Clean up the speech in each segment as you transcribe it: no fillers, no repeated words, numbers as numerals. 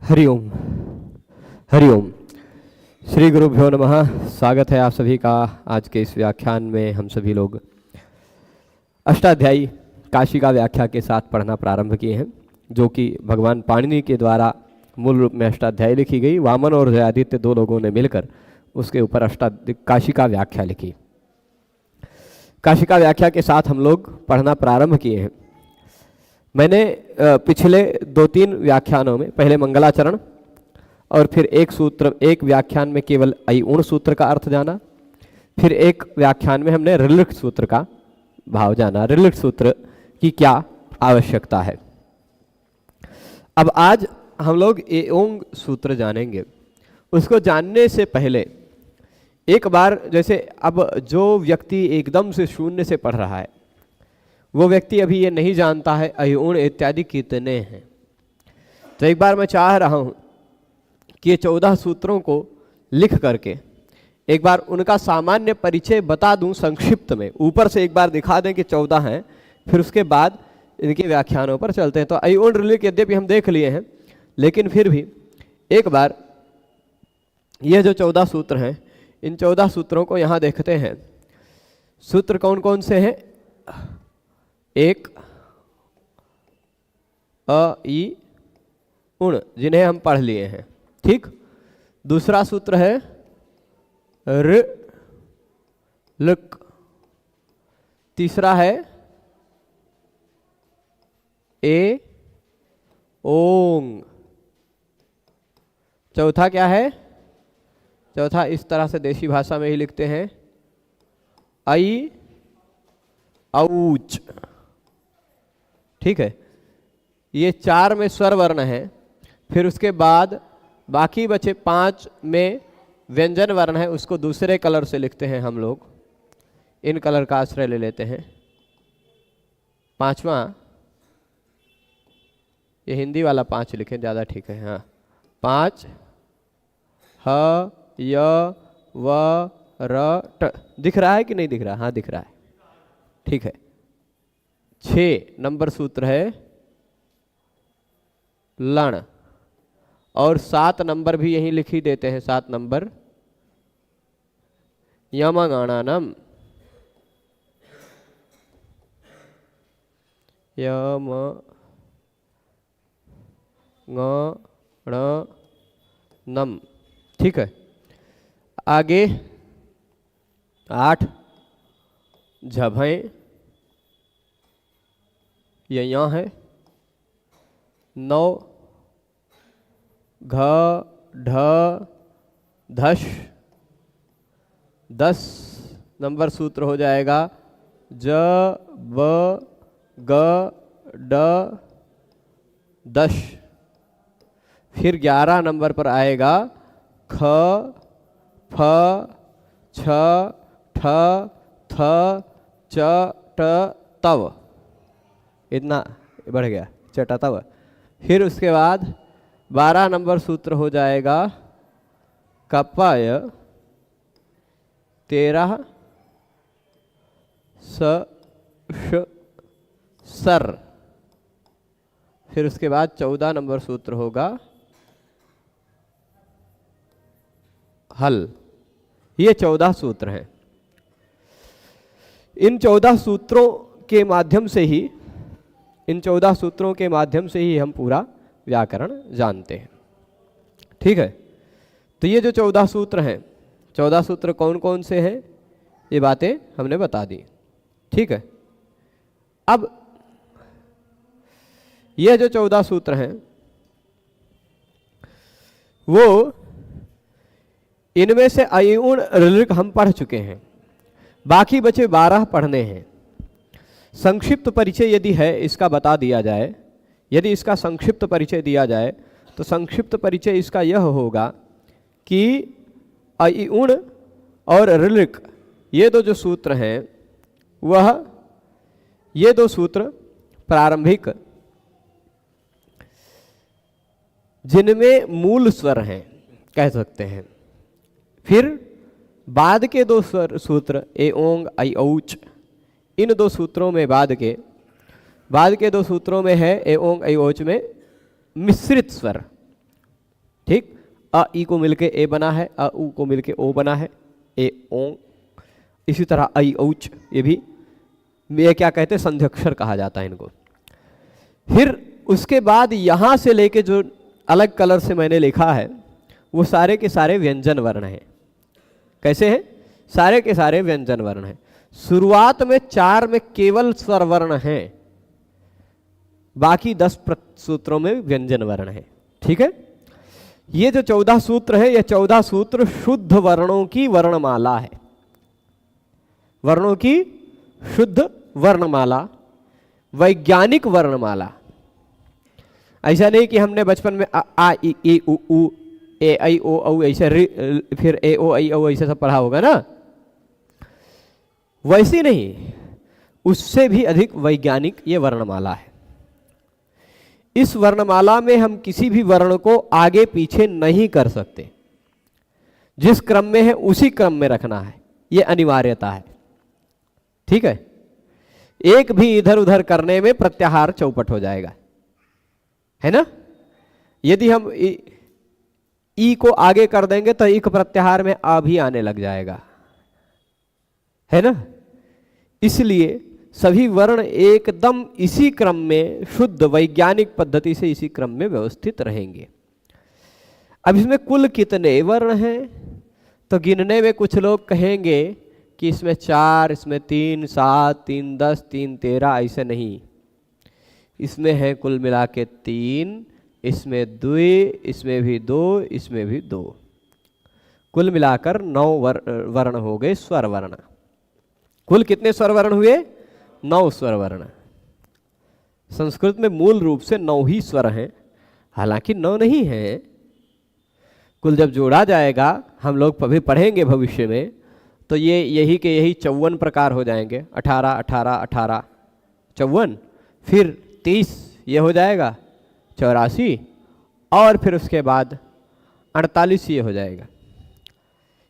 हरिओम हरिओम। श्री गुरुभ्यो नमः। स्वागत है आप सभी का आज के इस व्याख्यान में। हम सभी लोग अष्टाध्यायी काशी का व्याख्या के साथ पढ़ना प्रारंभ किए हैं, जो कि भगवान पाणिनि के द्वारा मूल रूप में अष्टाध्यायी लिखी गई। वामन और जयादित्य दो लोगों ने मिलकर उसके ऊपर काशी का व्याख्या लिखी। काशी का व्याख्या के साथ हम लोग पढ़ना प्रारंभ किए हैं। मैंने पिछले 2-3 व्याख्यानों में पहले मंगलाचरण और फिर एक व्याख्यान में केवल अयुण सूत्र का अर्थ जाना, फिर एक व्याख्यान में हमने रिलिट सूत्र का भाव जाना, रिलिट सूत्र की क्या आवश्यकता है। अब आज हम लोग एओंग सूत्र जानेंगे। उसको जानने से पहले एक बार, जैसे अब जो व्यक्ति एकदम से शून्य से पढ़ रहा है वो व्यक्ति अभी ये नहीं जानता है अयुण इत्यादि कितने हैं, तो एक बार मैं चाह रहा हूँ कि ये 14 सूत्रों को लिख करके एक बार उनका सामान्य परिचय बता दूं संक्षिप्त में। ऊपर से एक बार दिखा दें कि 14 हैं, फिर उसके बाद इनके व्याख्यानों पर चलते हैं। तो अयुण रिलिट यद्यपि हम देख लिए हैं, लेकिन फिर भी एक बार ये जो 14 सूत्र हैं, इन 14 सूत्रों को यहाँ देखते हैं। सूत्र कौन कौन से हैं? एक अ ई उण, जिन्हें हम पढ़ लिए हैं, ठीक। दूसरा सूत्र है ऋ लृक्। तीसरा है ए ओंग। चौथा क्या है? चौथा इस तरह से देशी भाषा में ही लिखते हैं आई औच, ठीक है। ये 4 में स्वर वर्ण है, फिर उसके बाद बाकी बचे 5 में व्यंजन वर्ण है। उसको दूसरे कलर से लिखते हैं हम लोग, इन कलर का आश्रय ले लेते हैं। 5वां, ये हिंदी वाला 5 लिखें ज़्यादा ठीक है। हाँ, 5 ह य व र ट। दिख रहा है कि नहीं दिख रहा? हाँ दिख रहा है, ठीक है। 6 नंबर सूत्र है लण, और 7 नंबर भी यहीं लिख ही देते हैं। 7 नंबर यमगणनम। यमगणनम, ठीक है। आगे 8 झभय, ये यहाँ है। 9 घ ढ धश। 10 नंबर सूत्र हो जाएगा ज ब ग ड दश। फिर 11 नंबर पर आएगा ख फ छ ठ थ च ट तव। इतना बढ़ गया, चटा तव। फिर उसके बाद 12 नंबर सूत्र हो जाएगा कपय 13 स श सर। फिर उसके बाद 14 नंबर सूत्र होगा हल। ये 14 सूत्र हैं। इन 14 सूत्रों के माध्यम से ही हम पूरा व्याकरण जानते हैं, ठीक है। तो ये जो 14 सूत्र हैं, 14 सूत्र कौन कौन से हैं ये बातें हमने बता दी, ठीक है। अब ये जो 14 सूत्र हैं वो, इनमें से अयुण रिलिट हम पढ़ चुके हैं, बाकी बचे 12 पढ़ने हैं। संक्षिप्त परिचय यदि है इसका बता दिया जाए, यदि इसका संक्षिप्त परिचय दिया जाए तो संक्षिप्त परिचय इसका यह होगा कि अयुण और रिलिट ये दो जो सूत्र हैं ये दो सूत्र प्रारंभिक, जिनमें मूल स्वर हैं कह सकते हैं। फिर बाद के 2 सूत्र एओंग अयौच, इन 2 सूत्रों में बाद के 2 सूत्रों में है एओंग अयौच में मिश्रित स्वर, अ ई को मिलके ए बना है, अ उ को मिलके ओ बना है, ए ओ। इसी तरह ऐ औच, ये क्या कहते हैं, संध्यक्षर कहा जाता है इनको। फिर उसके बाद यहाँ से लेके जो अलग कलर से मैंने लिखा है वो सारे के सारे व्यंजन वर्ण हैं। कैसे हैं? सारे के सारे व्यंजन वर्ण हैं। शुरुआत में 4 में केवल स्वर वर्ण हैं, बाकी 10 सूत्रों में व्यंजन वर्ण है। ठीक है, ये जो 14 सूत्र है, ये 14 सूत्र शुद्ध वर्णों की वर्णमाला है, वर्णों की शुद्ध वर्णमाला, वैज्ञानिक वर्णमाला। ऐसा नहीं कि हमने बचपन में आ इ ई उ ऊ ए ऐ ओ औ ऐसे फिर ए ओ ऐ औ ऐसे सब पढ़ा होगा ना, वैसी नहीं, उससे भी अधिक वैज्ञानिक ये वर्णमाला है। इस वर्णमाला में हम किसी भी वर्ण को आगे पीछे नहीं कर सकते, जिस क्रम में है उसी क्रम में रखना है, ये अनिवार्यता है। ठीक है, एक भी इधर उधर करने में प्रत्याहार चौपट हो जाएगा, है ना। यदि हम ई को आगे कर देंगे तो इक प्रत्याहार में आ भी आने लग जाएगा, है ना। इसलिए सभी वर्ण एकदम इसी क्रम में, शुद्ध वैज्ञानिक पद्धति से इसी क्रम में व्यवस्थित रहेंगे। अब इसमें कुल कितने वर्ण हैं, तो गिनने में कुछ लोग कहेंगे कि इसमें 4, इसमें 3, 7, 3, 10, 3, 13, ऐसे नहीं। इसमें है कुल मिला के 3, इसमें 2, इसमें भी 2, इसमें भी 2, कुल मिलाकर 9 वर्ण हो गए, स्वर वर्ण। कुल कितने स्वर वर्ण हुए? 9 स्वर वर्ण। संस्कृत में मूल रूप से 9 ही स्वर हैं, हालांकि 9 नहीं है, कुल जब जोड़ा जाएगा, हम लोग कभी पढ़ेंगे भविष्य में, तो ये यही के यही 54 प्रकार हो जाएंगे। 18, 18, 18, 54, फिर 30 ये हो जाएगा, 84, और फिर उसके बाद 48 ये हो जाएगा,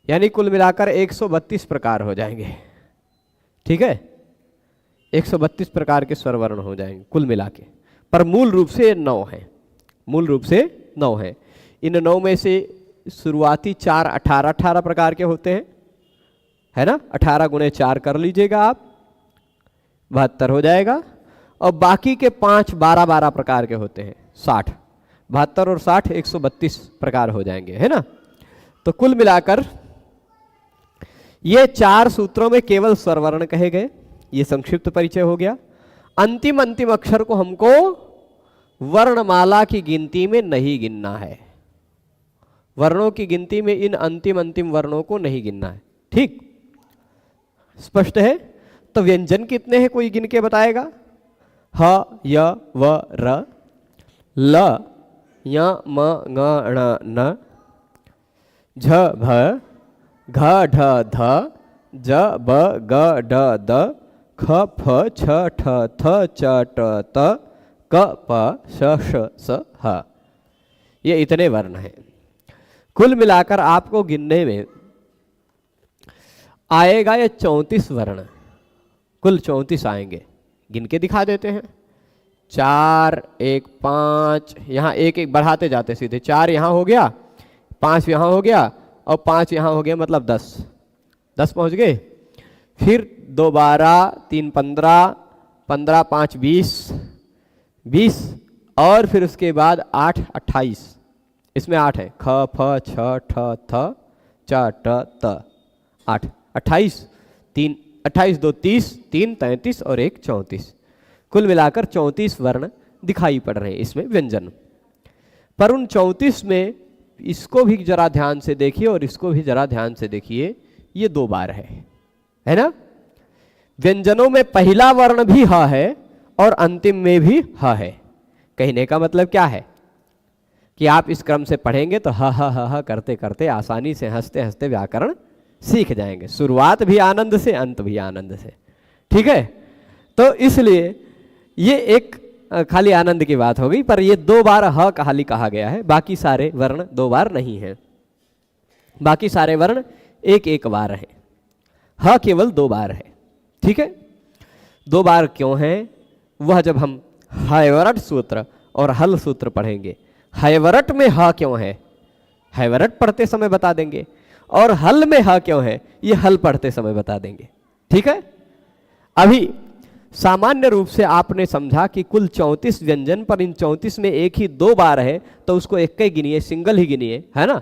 यानी कुल मिलाकर 132 प्रकार हो जाएंगे। ठीक है, 132 प्रकार के स्वर वर्ण हो जाएंगे कुल मिला के, पर मूल रूप से 9 है, मूल रूप से 9 है। इन 9 में से शुरुआती 4 18 18 प्रकार के होते हैं, है ना। 18 गुणे 4 कर लीजिएगा आप, 72 हो जाएगा, और बाकी के 5 12 12 प्रकार के होते हैं, 60, 72 और 60 132 प्रकार हो जाएंगे, है ना। तो कुल मिलाकर ये 4 सूत्रों में केवल स्वर वर्ण कहे गए। ये संक्षिप्त परिचय हो गया। अंतिम अक्षर को हमको वर्णमाला की गिनती में नहीं गिनना है, वर्णों की गिनती में इन अंतिम वर्णों को नहीं गिनना है। ठीक, स्पष्ट है। तो व्यंजन कितने हैं, कोई गिन के बताएगा? ह य व र, ल य म ङ ण न, झ भ घ ढ ध, ज ब ग ड द, ख फ छ ठ थ च ट त, क प श ष स ह। ये इतने वर्ण हैं। कुल मिलाकर आपको गिनने में आएगा ये 34 वर्ण, कुल 34 आएंगे। गिन के दिखा देते हैं। 4 1 5, यहाँ एक एक बढ़ाते जाते सीधे। 4 यहाँ हो गया, 5 यहाँ हो गया, और 5 यहाँ हो गया, मतलब 10 पहुँच गए। फिर 2 12, 3 15, 15 5 20, और फिर उसके बाद 8 28। इसमें 8 है, ख फ छ ठ थ च ट त, 8 28, 3 28 2 30, 3 33 और 1 34। कुल मिलाकर 34 वर्ण दिखाई पड़ रहे हैं इसमें व्यंजन। पर उन 34 में इसको भी जरा ध्यान से देखिए और इसको भी जरा ध्यान से देखिए, ये 2 बार है ना। व्यंजनों में पहला वर्ण भी ह है और अंतिम में भी ह है। कहने का मतलब क्या है कि आप इस क्रम से पढ़ेंगे तो ह करते करते आसानी से, हंसते हंसते व्याकरण सीख जाएंगे। शुरुआत भी आनंद से, अंत भी आनंद से। ठीक है, तो इसलिए ये एक खाली आनंद की बात हो गई। पर ये 2 बार ह खाली कहा गया है, बाकी सारे वर्ण 2 बार नहीं है। बाकी सारे वर्ण 1 बार है, ह केवल 2 बार है। ठीक है, 2 बार क्यों है, वह जब हम हैवरट सूत्र और हल सूत्र पढ़ेंगे। हैवरट में ह क्यों है? हैवरट पढ़ते समय बता देंगे, और हल में ह क्यों है ये हल पढ़ते समय बता देंगे। ठीक है, अभी सामान्य रूप से आपने समझा कि कुल 34 व्यंजन, पर इन 34 में एक ही 2 बार है तो उसको एक ही गिनिए, सिंगल ही गिनिए, है ना।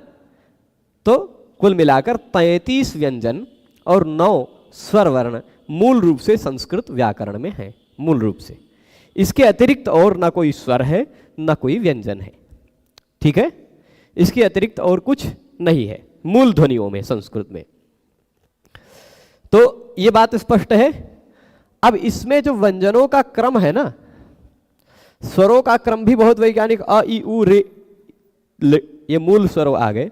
तो कुल मिलाकर 33 व्यंजन और 9 स्वर वर्ण मूल रूप से संस्कृत व्याकरण में है, मूल रूप से। इसके अतिरिक्त और ना कोई स्वर है ना कोई व्यंजन है। ठीक है, इसके अतिरिक्त और कुछ नहीं है मूल ध्वनियों में संस्कृत में। तो ये बात स्पष्ट है। अब इसमें जो व्यंजनों का क्रम है ना, स्वरों का क्रम भी बहुत वैज्ञानिक, अ ई उ रे ले, ये मूल स्वर आ गए।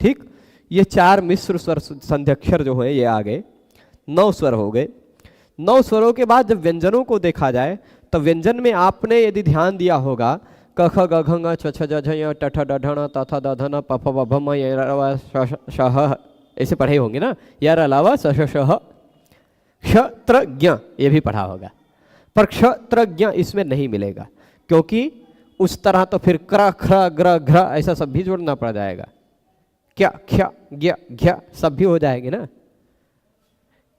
ठीक, ये 4 मिश्र स्वर संध्यक्षर जो है ये आ गए, 9 स्वर हो गए। 9 स्वरों के बाद जब व्यंजनों को देखा जाए तो व्यंजन में आपने यदि ध्यान दिया होगा, क ख ग घ ङ छ छ ज झ य ट ठ ड ढ ण त थ द ध न प फ ब भ म य र व श ह, ऐसे पढ़े होंगे ना, यर अलावा स श श क्षत्रज्ञ ये भी पढ़ा होगा, पर क्षत्रज्ञ इसमें नहीं मिलेगा, क्योंकि उस तरह तो फिर क्र ख्र ग्र घ्र ऐसा सब भी जोड़ना पड़ जाएगा, क्या ख्या ज्ञ घ्या सब भी हो जाएंगे ना,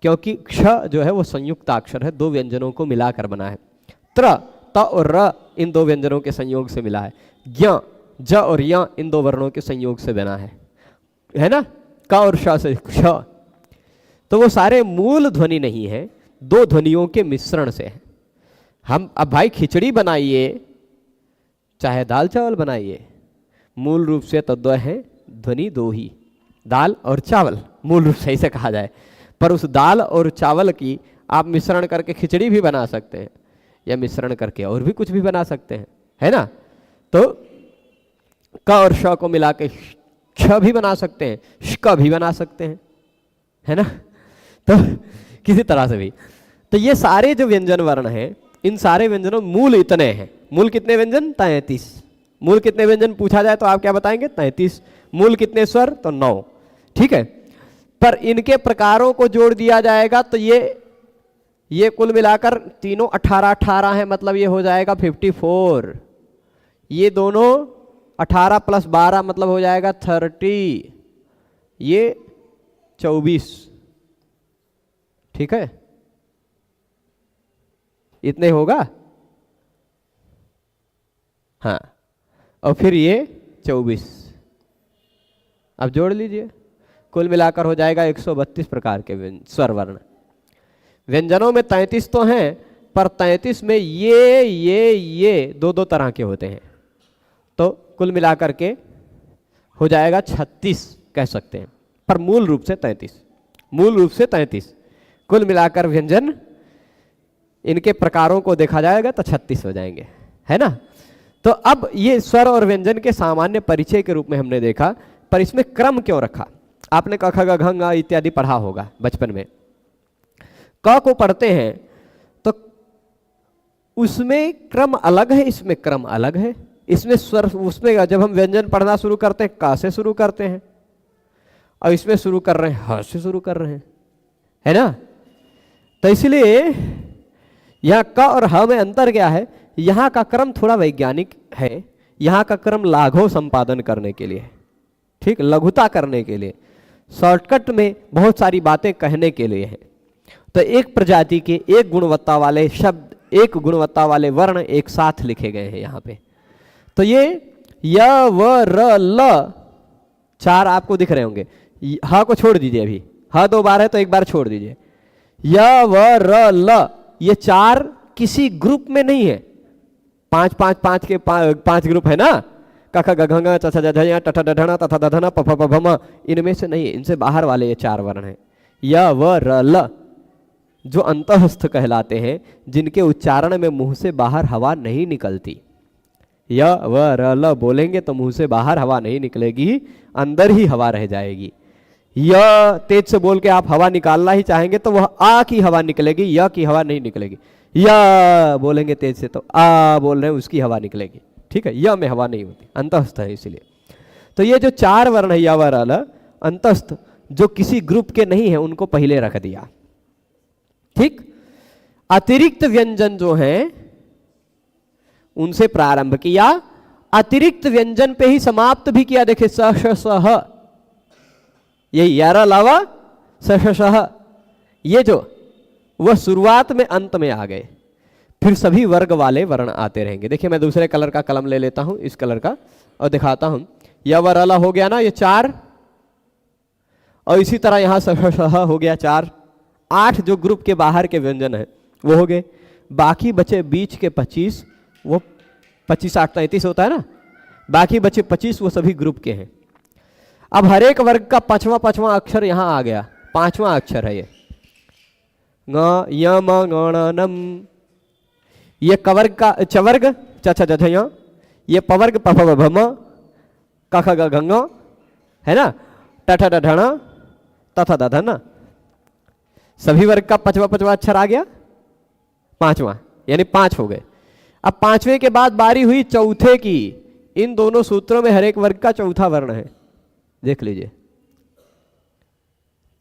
क्योंकि क्ष जो है वो संयुक्त अक्षर है, 2 व्यंजनों को मिलाकर बना है। त्र, त और र इन 2 व्यंजनों के संयोग से मिला है। ज्ञ, ज और य इन 2 वर्णों के संयोग से बना है ना, क और श से क्ष। तो वो सारे मूल ध्वनि नहीं है, 2 ध्वनियों के मिश्रण से है। हम अब भाई खिचड़ी बनाइए चाहे दाल चावल बनाइए, मूल रूप से तो 2 है ध्वनि, 2 ही, दाल और चावल मूल रूप से इसे कहा जाए। पर उस दाल और चावल की आप मिश्रण करके खिचड़ी भी बना सकते हैं, या मिश्रण करके और भी कुछ भी बना सकते हैं, है ना। तो क और श को मिला के क्ष भी बना सकते हैं, ष्क भी बना सकते हैं, है ना। तो किसी तरह से भी, तो ये सारे जो व्यंजन वर्ण हैं, इन सारे व्यंजनों मूल इतने हैं। मूल कितने व्यंजन? 33। मूल कितने व्यंजन पूछा जाए तो आप क्या बताएंगे? 33। मूल कितने स्वर? तो 9। ठीक है, पर इनके प्रकारों को जोड़ दिया जाएगा तो ये कुल मिलाकर तीनों 18 है, मतलब ये हो जाएगा 54। ये दोनों 18 + 12 मतलब हो जाएगा 30, ये 24। ठीक है, इतने होगा। हाँ, और फिर ये 24, अब जोड़ लीजिए, कुल मिलाकर हो जाएगा 132 प्रकार के स्वर वर्ण। व्यंजनों में 33 तो हैं, पर 33 में ये 2 तरह के होते हैं, तो कुल मिलाकर के हो जाएगा 36 कह सकते हैं, पर मूल रूप से 33। मूल रूप से 33 कुल मिलाकर व्यंजन, इनके प्रकारों को देखा जाएगा तो 36 हो जाएंगे, है ना। तो अब ये स्वर और व्यंजन के सामान्य परिचय के रूप में हमने देखा, पर इसमें क्रम क्यों रखा? आपने क ख ग घ ङ इत्यादि पढ़ा होगा बचपन में। क को पढ़ते हैं तो उसमें क्रम अलग है, इसमें क्रम अलग है। इसमें स्वर, उसमें जब हम व्यंजन पढ़ना शुरू करते हैं क से शुरू करते हैं, और इसमें शुरू कर रहे हैं ह से शुरू कर रहे हैं, है ना। तो इसलिए यहाँ क और ह में अंतर क्या है? यहाँ का क्रम थोड़ा वैज्ञानिक है, यहाँ का क्रम लाघव संपादन करने के लिए, ठीक, लघुता करने के लिए, शॉर्टकट में बहुत सारी बातें कहने के लिए है। तो एक प्रजाति के एक गुणवत्ता वाले शब्द, एक गुणवत्ता वाले वर्ण एक साथ लिखे गए हैं यहाँ पे। तो ये य व र ल 4 आपको दिख रहे होंगे। ह को छोड़ दीजिए, अभी ह 2 बार है तो एक बार छोड़ दीजिए। य व र ल ये 4 किसी ग्रुप में नहीं है। 5 के 5 ग्रुप है ना, क ख ग घ ङ छ छ ज झ य ट ठ ड ढ ण त थ द ध न प फ ब भ म, इनमें से नहीं, इनसे बाहर वाले ये 4 वर्ण हैं। य व र ल जो अंतःस्थ कहलाते हैं, जिनके उच्चारण में मुंह से बाहर हवा नहीं निकलती। य व र ल बोलेंगे तो मुंह से बाहर हवा नहीं निकलेगी, अंदर ही हवा रह जाएगी। य तेज से बोल के आप हवा निकालना ही चाहेंगे तो वह आ की हवा निकलेगी, य की हवा नहीं निकलेगी। य बोलेंगे तेज से तो आ बोल रहे हैं उसकी हवा निकलेगी, ठीक है। य में हवा नहीं होती, अंतःस्थ है इसलिए। तो ये जो 4 वर्ण है य व र ल अंतःस्थ, जो किसी ग्रुप के नहीं है, उनको पहले रख दिया, ठीक। अतिरिक्त व्यंजन जो हैं उनसे प्रारंभ किया, अतिरिक्त व्यंजन पे ही समाप्त भी किया। देखिए स श सह, ये यारा लावा स श सह, ये जो वह शुरुआत में अंत में आ गए, फिर सभी वर्ग वाले वर्ण आते रहेंगे। देखिए मैं दूसरे कलर का कलम ले लेता हूं, इस कलर का, और दिखाता हूं। यह वरला हो गया ना, ये 4, और इसी तरह यहां सह हो गया 4। 8 जो ग्रुप के बाहर के व्यंजन है वो हो गए। बाकी बचे बीच के 25, वो 25 8 33 होता है ना, बाकी बचे 25 वो सभी ग्रुप के हैं। अब हर एक वर्ग का पांचवा अक्षर यहां आ गया, 5वां अक्षर है ये ङ यम ङ नम। ये कवर्ग का चवर्ग च छ ज झ, ये पवर्ग प फ भ म, क ख ग घ ङ, है ना, ट ठ ड ढ ण, त थ द ध न। सभी वर्ग का पांचवा अक्षर आ गया, 5वां, यानी 5 हो गए। अब 5वें के बाद बारी हुई चौथे की। इन दोनों सूत्रों में हर एक वर्ग का चौथा वर्ण है, देख लीजिए।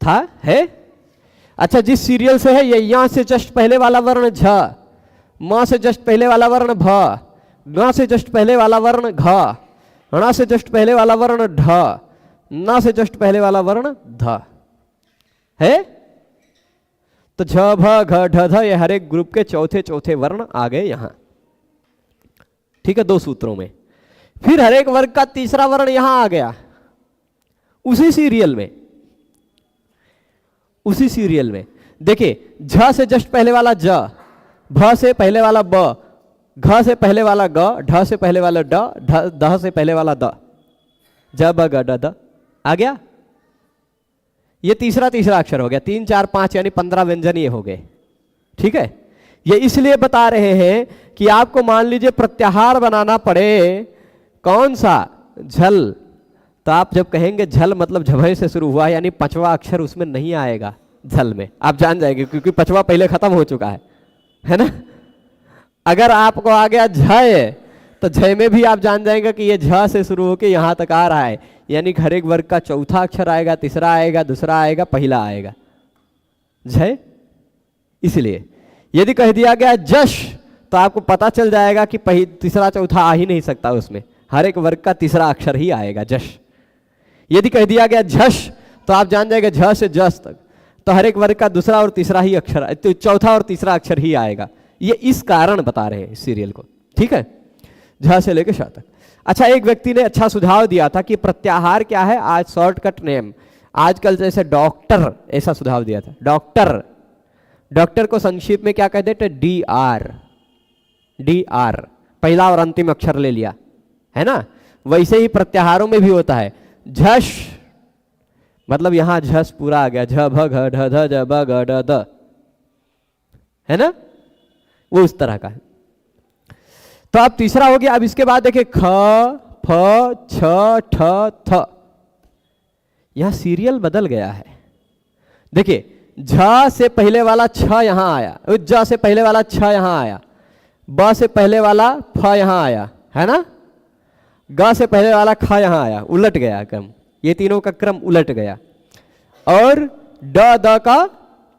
था है, अच्छा जिस सीरियल से है, ये यहां से जस्ट पहले वाला वर्ण झ, म से जस्ट पहले वाला वर्ण भ, ग से जस्ट पहले वाला वर्ण घ, ण से जस्ट पहले वाला वर्ण ढ, न से जस्ट पहले वाला वर्ण ध है। तो झ भ घ ढ ध, ये हर एक ग्रुप के चौथे वर्ण आ गए यहां। ठीक है, 2 सूत्रों में। फिर हर एक वर्ग का तीसरा वर्ण यहां आ गया, उसी सीरियल में। देखिए झ से जस्ट पहले वाला ज, भ से पहले वाला ब, घ से पहले वाला ग, ढ से पहले वाला ड, ध से पहले वाला द, ज ब ग ड द आ गया। ये तीसरा अक्षर हो गया। 3 4 5 यानी 15 व्यंजन ये हो गए। ठीक है, ये इसलिए बता रहे हैं कि आपको मान लीजिए प्रत्याहार बनाना पड़े, कौन सा, झल, तो आप जब कहेंगे झल मतलब झभय से शुरू हुआ, यानी 5वां अक्षर उसमें नहीं आएगा झल में, आप जान जाएंगे, क्योंकि 5वां पहले खत्म हो चुका है ना। अगर आपको आ गया झय, तो झय में भी आप जान जाएंगे कि ये झ से शुरू होकर यहां तक आ रहा है, यानी हर एक वर्ग का चौथा अक्षर आएगा, तीसरा आएगा, दूसरा आएगा, पहला आएगा, झय। इसलिए यदि कह दिया गया जश, तो आपको पता चल जाएगा कि तीसरा चौथा आ ही नहीं सकता, उसमें हर एक वर्ग का तीसरा अक्षर ही आएगा, जश। यदि कह दिया गया झश, तो आप जान जाएंगे झ से जस तक, तो हर एक वर्ग का दूसरा और तीसरा ही अक्षर, तो चौथा और तीसरा अक्षर ही आएगा। ये इस कारण बता रहे हैं इस सीरियल को। ठीक है, झ से लेकर श तक। अच्छा, एक व्यक्ति ने अच्छा सुझाव दिया था कि प्रत्याहार क्या है, आज शॉर्टकट नेम, आजकल जैसे डॉक्टर, ऐसा सुझाव दिया था। डॉक्टर को संक्षिप्त में क्या कह देते, DR, पहला और अंतिम अक्षर ले लिया, है ना। वैसे ही प्रत्याहारों में भी होता है। झश मतलब यहां झस पूरा आ गया, झ भ घ ढ ध ज ब ग ड द, है ना, वो उस तरह का है। तो अब तीसरा हो गया। अब इसके बाद देखिए ख फ छ ठ थ, यहां सीरियल बदल गया है। देखिए झ से पहले वाला छ यहां आया, ज से पहले वाला छ यहां आया, ब से पहले वाला फ यहां आया, है ना, ग से पहले वाला ख यहां आया, उलट गया क्रम, ये तीनों का क्रम उलट गया। और ड द का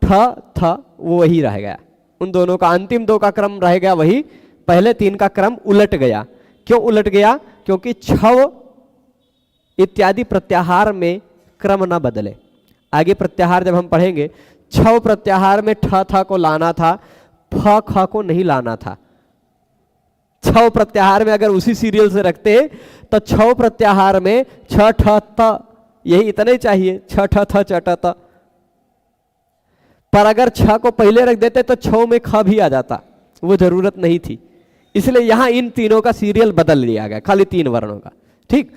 ठ थ वो वही रह गया, उन दोनों का अंतिम 2 का क्रम रह गया वही, पहले 3 का क्रम उलट गया। क्यों उलट गया? क्योंकि छव इत्यादि प्रत्याहार में क्रम न बदले। आगे प्रत्याहार जब हम पढ़ेंगे, छव प्रत्याहार में ठ थ को लाना था, फ ख को नहीं लाना था। छव प्रत्याहार में अगर उसी सीरियल से रखते तो छव प्रत्याहार में छ ठ त यही इतना ही चाहिए, छ ठ थ च ट त। पर अगर छ को पहले रख देते तो छव में ख भी आ जाता, वो जरूरत नहीं थी। इसलिए यहां इन तीनों का सीरियल बदल लिया गया, खाली 3 वर्णों का। ठीक,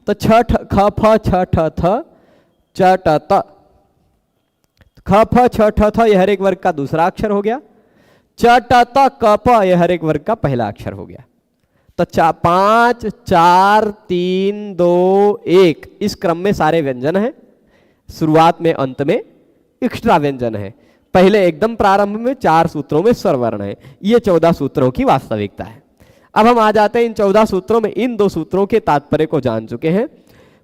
तो छ ख फ छ ठ थ च ट त, ख फ छ ठ थ यह हर एक वर्ग का दूसरा अक्षर हो गया, च ट त क प यह हर एक वर्ग का पहला अक्षर हो गया। तो 5 4 3 2 1 इस क्रम में सारे व्यंजन हैं, शुरुआत में अंत में एक्स्ट्रा व्यंजन है, पहले एकदम प्रारंभ में 4 सूत्रों में स्वरवर्ण है। ये 14 सूत्रों की वास्तविकता है। अब हम आ जाते हैं इन 14 सूत्रों में, इन 2 सूत्रों के तात्पर्य को जान चुके हैं।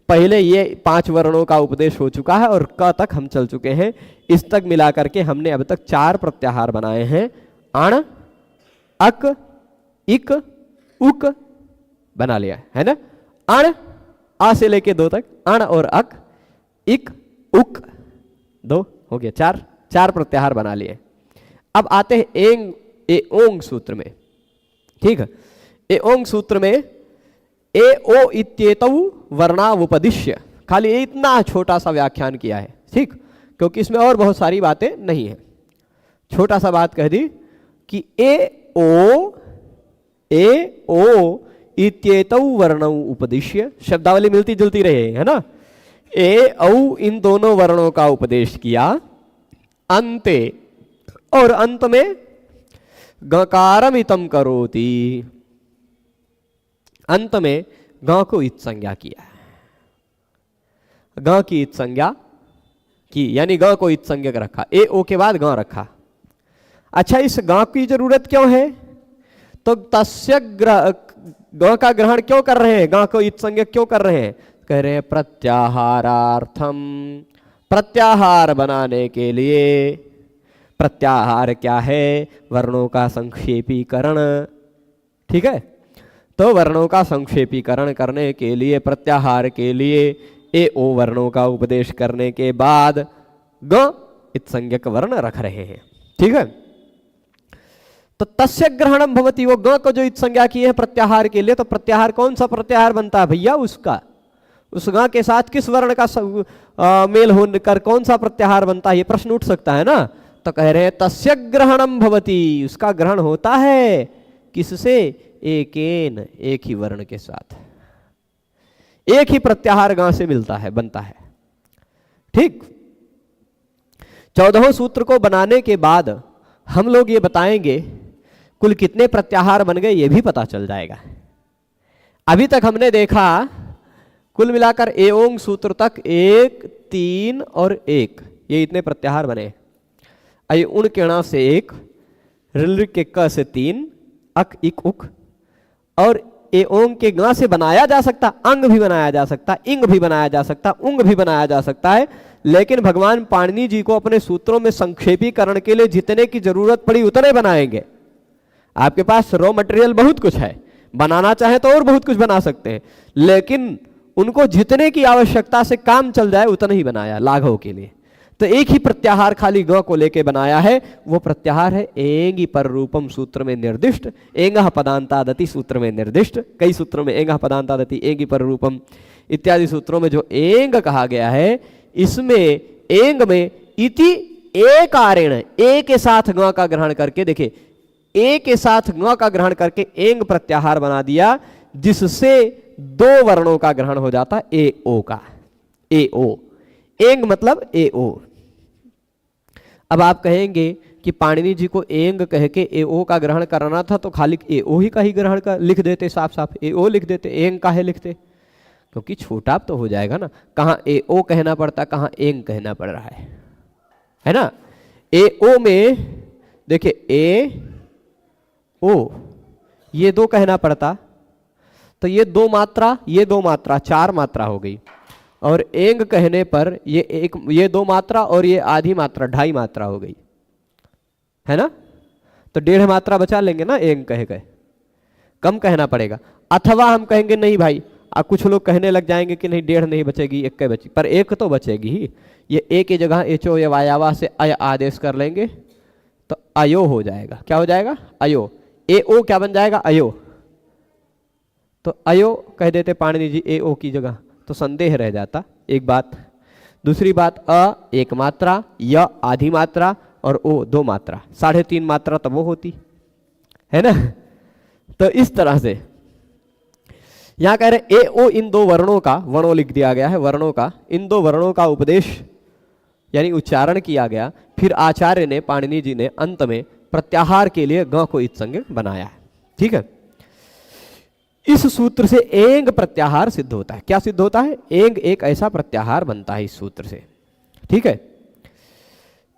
पहले ये 5 वर्णों का उपदेश हो चुका है और क तक हम चल चुके हैं। इस तक मिलाकर के हमने अब तक 4 प्रत्याहार बनाए हैं, अण, अक, इक, उक, बना लिया है ना। अण, आ से लेके दो तक, अण और अक, इक, उक, दो हो गया, चार, चार प्रत्याहार बना लिए। अब आते हैं एंग ए ओंग सूत्र में। ठीक है, ए ओंग सूत्र में ए ओ इत्येतौ वर्णावुपदिश्य, खाली इतना छोटा सा व्याख्यान किया है। ठीक, क्योंकि इसमें और बहुत सारी बातें नहीं है, छोटा सा बात कह दी कि ए ओ इत्येतौ वर्णौ उपदिश्य, शब्दावली मिलती जुलती रहे है ना। ए औ इन दोनों वर्णों का उपदेश किया, अंते और अंत में गकारमितम करोति, अंत में ग को इत संज्ञा किया, ग की इत संज्ञा की, यानी ग को इत संज्ञक रखा, ए ओ के बाद ग रखा। अच्छा, इस ग की जरूरत क्यों है? तो तस्य ग का ग्रहण क्यों कर रहे हैं, ग को इत संज्ञक क्यों कर रहे हैं? कह रहे हैं प्रत्याहारार्थम, प्रत्याहार बनाने के लिए। प्रत्याहार क्या है? वर्णों का संक्षेपीकरण। ठीक है, तो वर्णों का संक्षेपीकरण करने के लिए, प्रत्याहार के लिए ए ओ वर्णों का उपदेश करने के बाद ग इत संज्ञक वर्ण रख रहे हैं। ठीक है, तो तस्य ग्रहणम भवति, वो ग को जो इत संज्ञा की है प्रत्याहार के लिए, तो प्रत्याहार कौन सा प्रत्याहार बनता है भैया? उसका, उस ग के साथ किस वर्ण का मेल होकर कौन सा प्रत्याहार बनता है, ये प्रश्न उठ सकता है ना। तो कह रहे हैं तस्य ग्रहणम भवति, उसका ग्रहण होता है किससे? एकेन, एक ही वर्ण के साथ, एक ही प्रत्याहार ग से मिलता है, बनता है। ठीक, 14वें सूत्र को बनाने के बाद हम लोग ये बताएंगे कुल कितने प्रत्याहार बन गए, ये भी पता चल जाएगा। अभी तक हमने देखा कुल मिलाकर ए ओंग सूत्र तक 1, 3 और 1, ये इतने प्रत्याहार बने। अय उण के ण से 1, रिल के क से 3, अक इक उक, और ए ओंग के ग से बनाया जा सकता, अंग भी बनाया जा सकता, इंग भी बनाया जा सकता, उंग भी बनाया जा सकता है। लेकिन भगवान पाणिनि जी को अपने सूत्रों में संक्षेपीकरण के लिए जितने की जरूरत पड़ी उतने बनाएंगे। आपके पास रॉ मटेरियल बहुत कुछ है, बनाना चाहे तो और बहुत कुछ बना सकते हैं, लेकिन उनको जितने की आवश्यकता से काम चल जाए उतना ही बनाया लाघव के लिए। तो एक ही प्रत्याहार खाली ग को लेके बनाया है, वो प्रत्याहार है एंगी पर रूपम सूत्र में निर्दिष्ट, एंगः पदांतादति सूत्र में निर्दिष्ट। कई सूत्रों में एंगः पदांतादति, एंगी पर रूपम इत्यादि सूत्रों में जो एंग कहा गया है, इसमें एंग में इति एकारेण, ए के साथ ग का ग्रहण करके, देखिए ए के साथ ग का ग्रहण करके एंग प्रत्याहार बना दिया, जिससे दो वर्णों का ग्रहण हो जाता ए ओ का, ए ओ, एंग मतलब ए ओ। अब आप कहेंगे कि पाणिनि जी को एंग कह के ए ओ का ग्रहण करना था तो खाली ए ओ ही का ही ग्रहण कर लिख देते, साफ साफ ए ओ लिख देते, एंग काहे लिखते? क्योंकि छोटा तो हो जाएगा ना, कहाँ ए ओ कहना पड़ता, कहाँ एंग कहना पड़ रहा है ना। ए ओ में देखिए ए ओ, ये दो कहना पड़ता, तो ये दो मात्रा, ये दो मात्रा, चार मात्रा हो गई। और एंग कहने पर ये एक, ये दो मात्रा और ये आधी मात्रा, ढाई मात्रा हो गई, है ना। तो 1.5 मात्रा बचा लेंगे ना एंग कह गए, कम कहना पड़ेगा। अथवा हम कहेंगे नहीं भाई, कुछ लोग कहने लग जाएंगे कि नहीं 1.5 नहीं बचेगी, 1 के बची, पर एक तो बचेगी ही। ये ए की जगह एचो या वायावा से अय आदेश कर लेंगे तो अयो हो जाएगा। क्या हो जाएगा? अयो। ए ओ क्या बन जाएगा? अयो। तो अयो कह देते पाणिनि जी ए ओ की जगह, तो संदेह रह जाता, एक बात। दूसरी बात, अ एक मात्रा, य आधी मात्रा और ओ 2 मात्रा, 3.5 मात्रा तो वो होती है ना। तो इस तरह से यहां कह रहे ए ओ इन दो वर्णों का, वर्णों लिख दिया गया है, वर्णों का, इन दो वर्णों का उपदेश यानी उच्चारण किया गया। फिर आचार्य ने, पाणिनि जी ने अंत में प्रत्याहार के लिए ग को इत्संज्ञ बनाया है। ठीक है, इस सूत्र से एंग प्रत्याहार सिद्ध होता है। क्या सिद्ध होता है? एंग एक ऐसा प्रत्याहार बनता है इस सूत्र से। ठीक है,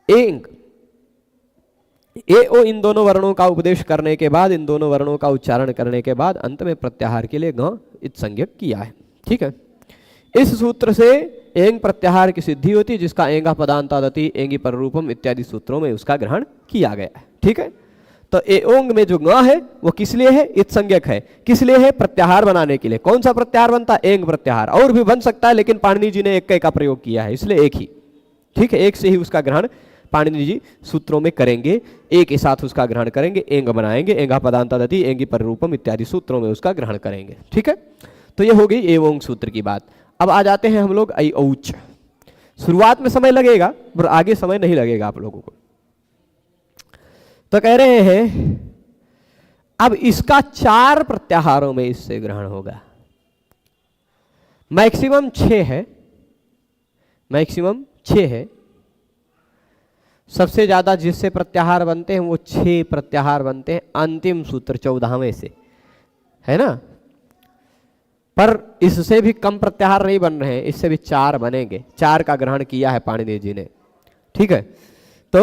एंग, ए ओ इन दोनों वर्णों का उपदेश करने के बाद, इन दोनों वर्णों का उच्चारण करने के बाद अंत में प्रत्याहार के लिए ग इत्संज्ञक किया है। ठीक है, इस सूत्र से एंग प्रत्याहार की सिद्धि होती है, जिसका एंगा पदांतादति, एंगी पर रूपम इत्यादि सूत्रों में उसका ग्रहण किया गया है। ठीक है, तो ए ओंग में जो ङ है वो किस लिए है? इत संज्ञक है। किस लिए है? प्रत्याहार बनाने के लिए। कौन सा प्रत्याहार बनता है? एंग प्रत्याहार। और भी बन सकता है लेकिन पाणिनि जी ने एक का प्रयोग किया है, इसलिए एक ही। ठीक है, एक से ही उसका ग्रहण पाणिनि जी सूत्रों में करेंगे, एक के साथ उसका ग्रहण करेंगे, एंग बनाएंगे, एंगा पदांतादति एंगी परिरूपम इत्यादि सूत्रों में उसका ग्रहण करेंगे। ठीक है, तो ये हो गई ए ओंग सूत्र की बात। अब आ जाते हैं हम लोग ऐ औच। शुरुआत में समय लगेगा पर आगे समय नहीं लगेगा आप लोगों को। तो कह रहे हैं अब इसका 4 प्रत्याहारों में इससे ग्रहण होगा। मैक्सिमम 6 है, मैक्सिमम 6 है। सबसे ज्यादा जिससे प्रत्याहार बनते हैं वो 6 प्रत्याहार बनते हैं अंतिम सूत्र 14वें से, है ना। पर इससे भी कम प्रत्याहार नहीं बन रहे हैं, इससे भी 4 बनेंगे। 4 का ग्रहण किया है पाणिनि जी ने। ठीक है, तो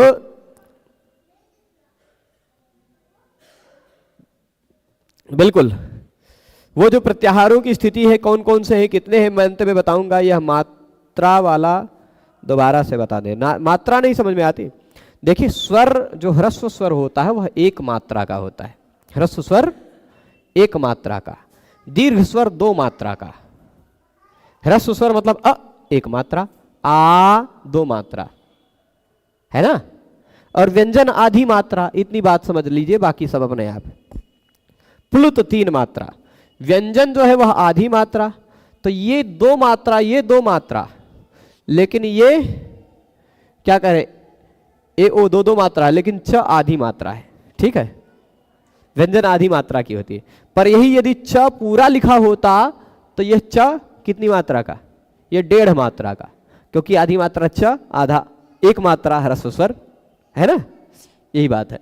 बिल्कुल वो जो प्रत्याहारों की स्थिति है कौन कौन से हैं, कितने हैं, मैं अंत में बताऊंगा। यह मात्रा वाला दोबारा से बता दें, मात्रा नहीं समझ में आती। देखिए स्वर जो ह्रस्व स्वर होता है वह एक मात्रा का होता है। ह्रस्व स्वर एक मात्रा का, दीर्घ स्वर 2 मात्रा का। ह्रस्व स्वर मतलब अ एक मात्रा, आ 2 मात्रा, है ना। और व्यंजन आधी मात्रा, इतनी बात समझ लीजिए, बाकी सब अपने आप। प्लुत 3 मात्रा, व्यंजन जो है वह आधी मात्रा। तो ये 2 मात्रा, ये 2 मात्रा, लेकिन ये क्या करें, ए ओ 2 मात्रा, लेकिन च आधी मात्रा है। ठीक है, व्यंजन आधी मात्रा की होती है। पर यही यदि च पूरा लिखा होता तो यह च कितनी मात्रा का, यह 1.5 मात्रा का, क्योंकि आधी मात्रा च, आधा 1 मात्रा ह्रस्व स्वर, है ना। यही बात है।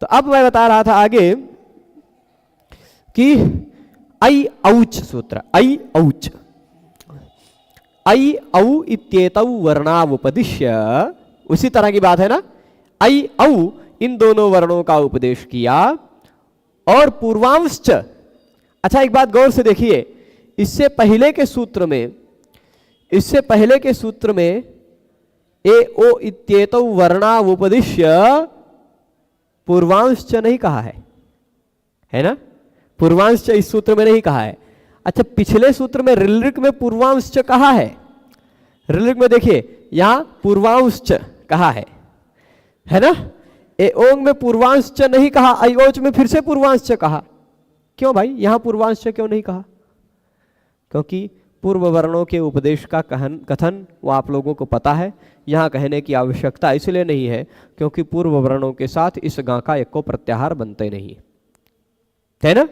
तो अब मैं बता रहा था आगे कि ऐ औच सूत्र, ऐ औच। ऐ औ इत्येतौ वर्णावुपदिश्य, उसी तरह की बात है ना। ऐ औ इन दोनों वर्णों का उपदेश किया और पूर्वांश। अच्छा एक बात गौर से देखिए, इससे पहले के सूत्र में, इससे पहले के सूत्र में ए ओ इत्येतौ वर्णावुपदिश्य पूर्वांश नहीं कहा है ना। पूर्वांश इस सूत्र में नहीं कहा है। अच्छा पिछले सूत्र में ऋलृक में पूर्वांश कहा है। ऋलृक में देखिए यहां पूर्वांश कहा है ना। ए ओंग में पूर्वांश नहीं कहा, अयोच में फिर से पूर्वांश कहा। क्यों भाई यहां पूर्वांश क्यों नहीं कहा? क्योंकि पूर्व वर्णों के उपदेश का कथन वो आप लोगों को पता है, यहां कहने की आवश्यकता इसलिए नहीं है क्योंकि पूर्व वर्णों के साथ इस गा का एक को प्रत्याहार बनते नहीं है ना।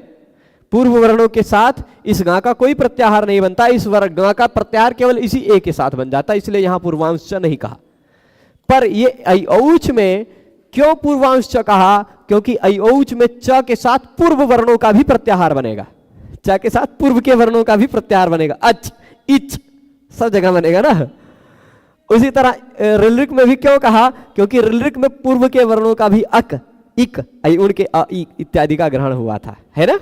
पूर्व वर्णों के साथ इस गा का कोई प्रत्याहार नहीं बनता, इस गा का प्रत्याहार केवल इसी ए के साथ बन जाता, इसलिए यहां पूर्वांश नहीं कहा। पर ये अयौच में क्यों पूर्वांश कहा? क्योंकि अयौच में च के साथ पूर्व वर्णों का भी प्रत्याहार बनेगा, च के साथ पूर्व के वर्णों का भी प्रत्याहार बनेगा, अच इच सब जगह बनेगा ना। उसी तरह ऋलृक में भी क्यों कहा? क्योंकि ऋलृक में पूर्व के वर्णों का भी अक इक अयुण के अ इत्यादि का ग्रहण हुआ था, है ना।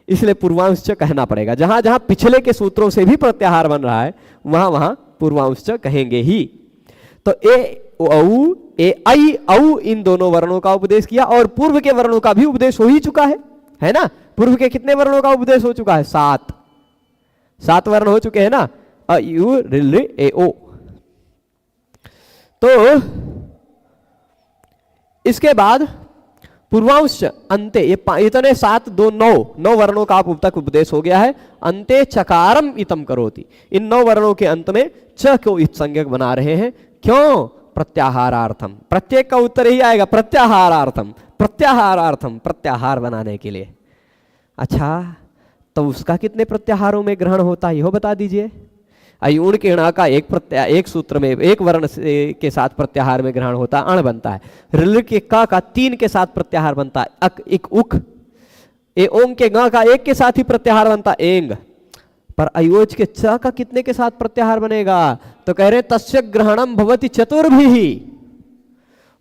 इसलिए पूर्वांश कहना पड़ेगा। जहां जहां पिछले के सूत्रों से भी प्रत्याहार बन रहा है वहां वहां पूर्वांश कहेंगे ही। तो ए औ ए आई औ इन दोनों वर्णों का उपदेश किया और पूर्व के वर्णों का भी उपदेश हो ही चुका है ना। पूर्व के कितने वर्णों का उपदेश हो चुका है? 7 वर्ण हो चुके हैं ना, अ यु ऋ ए ओ। तो इसके बाद पूर्वांश अंते, ये इतने 7 2 9 वर्णों का अब तक उपदेश हो गया है। अंते चकारम इतम करोति, इन 9 वर्णों के अंत में च को इत संज्ञक बना रहे हैं। क्यों? प्रत्याहारार्थम। प्रत्येक का उत्तर ही आएगा प्रत्याहारार्थम, प्रत्याहारार्थम, प्रत्याहार बनाने के लिए। अच्छा तो उसका कितने प्रत्याहारों में ग्रहण होता है यह बता दीजिए। अयुण के ण का एक सूत्र में एक वर्ण के साथ प्रत्याहार में ग्रहण होता है, अण बनता है। ऋल के का 3 के साथ प्रत्याहार बनता है, अक इक उख। ए ओंग के ग का 1 के साथ ही प्रत्याहार बनता है, एंग। पर अयोज के च का कितने के साथ प्रत्याहार बनेगा? तो कह रहे तस्य ग्रहणम भवति चतुर्भिः,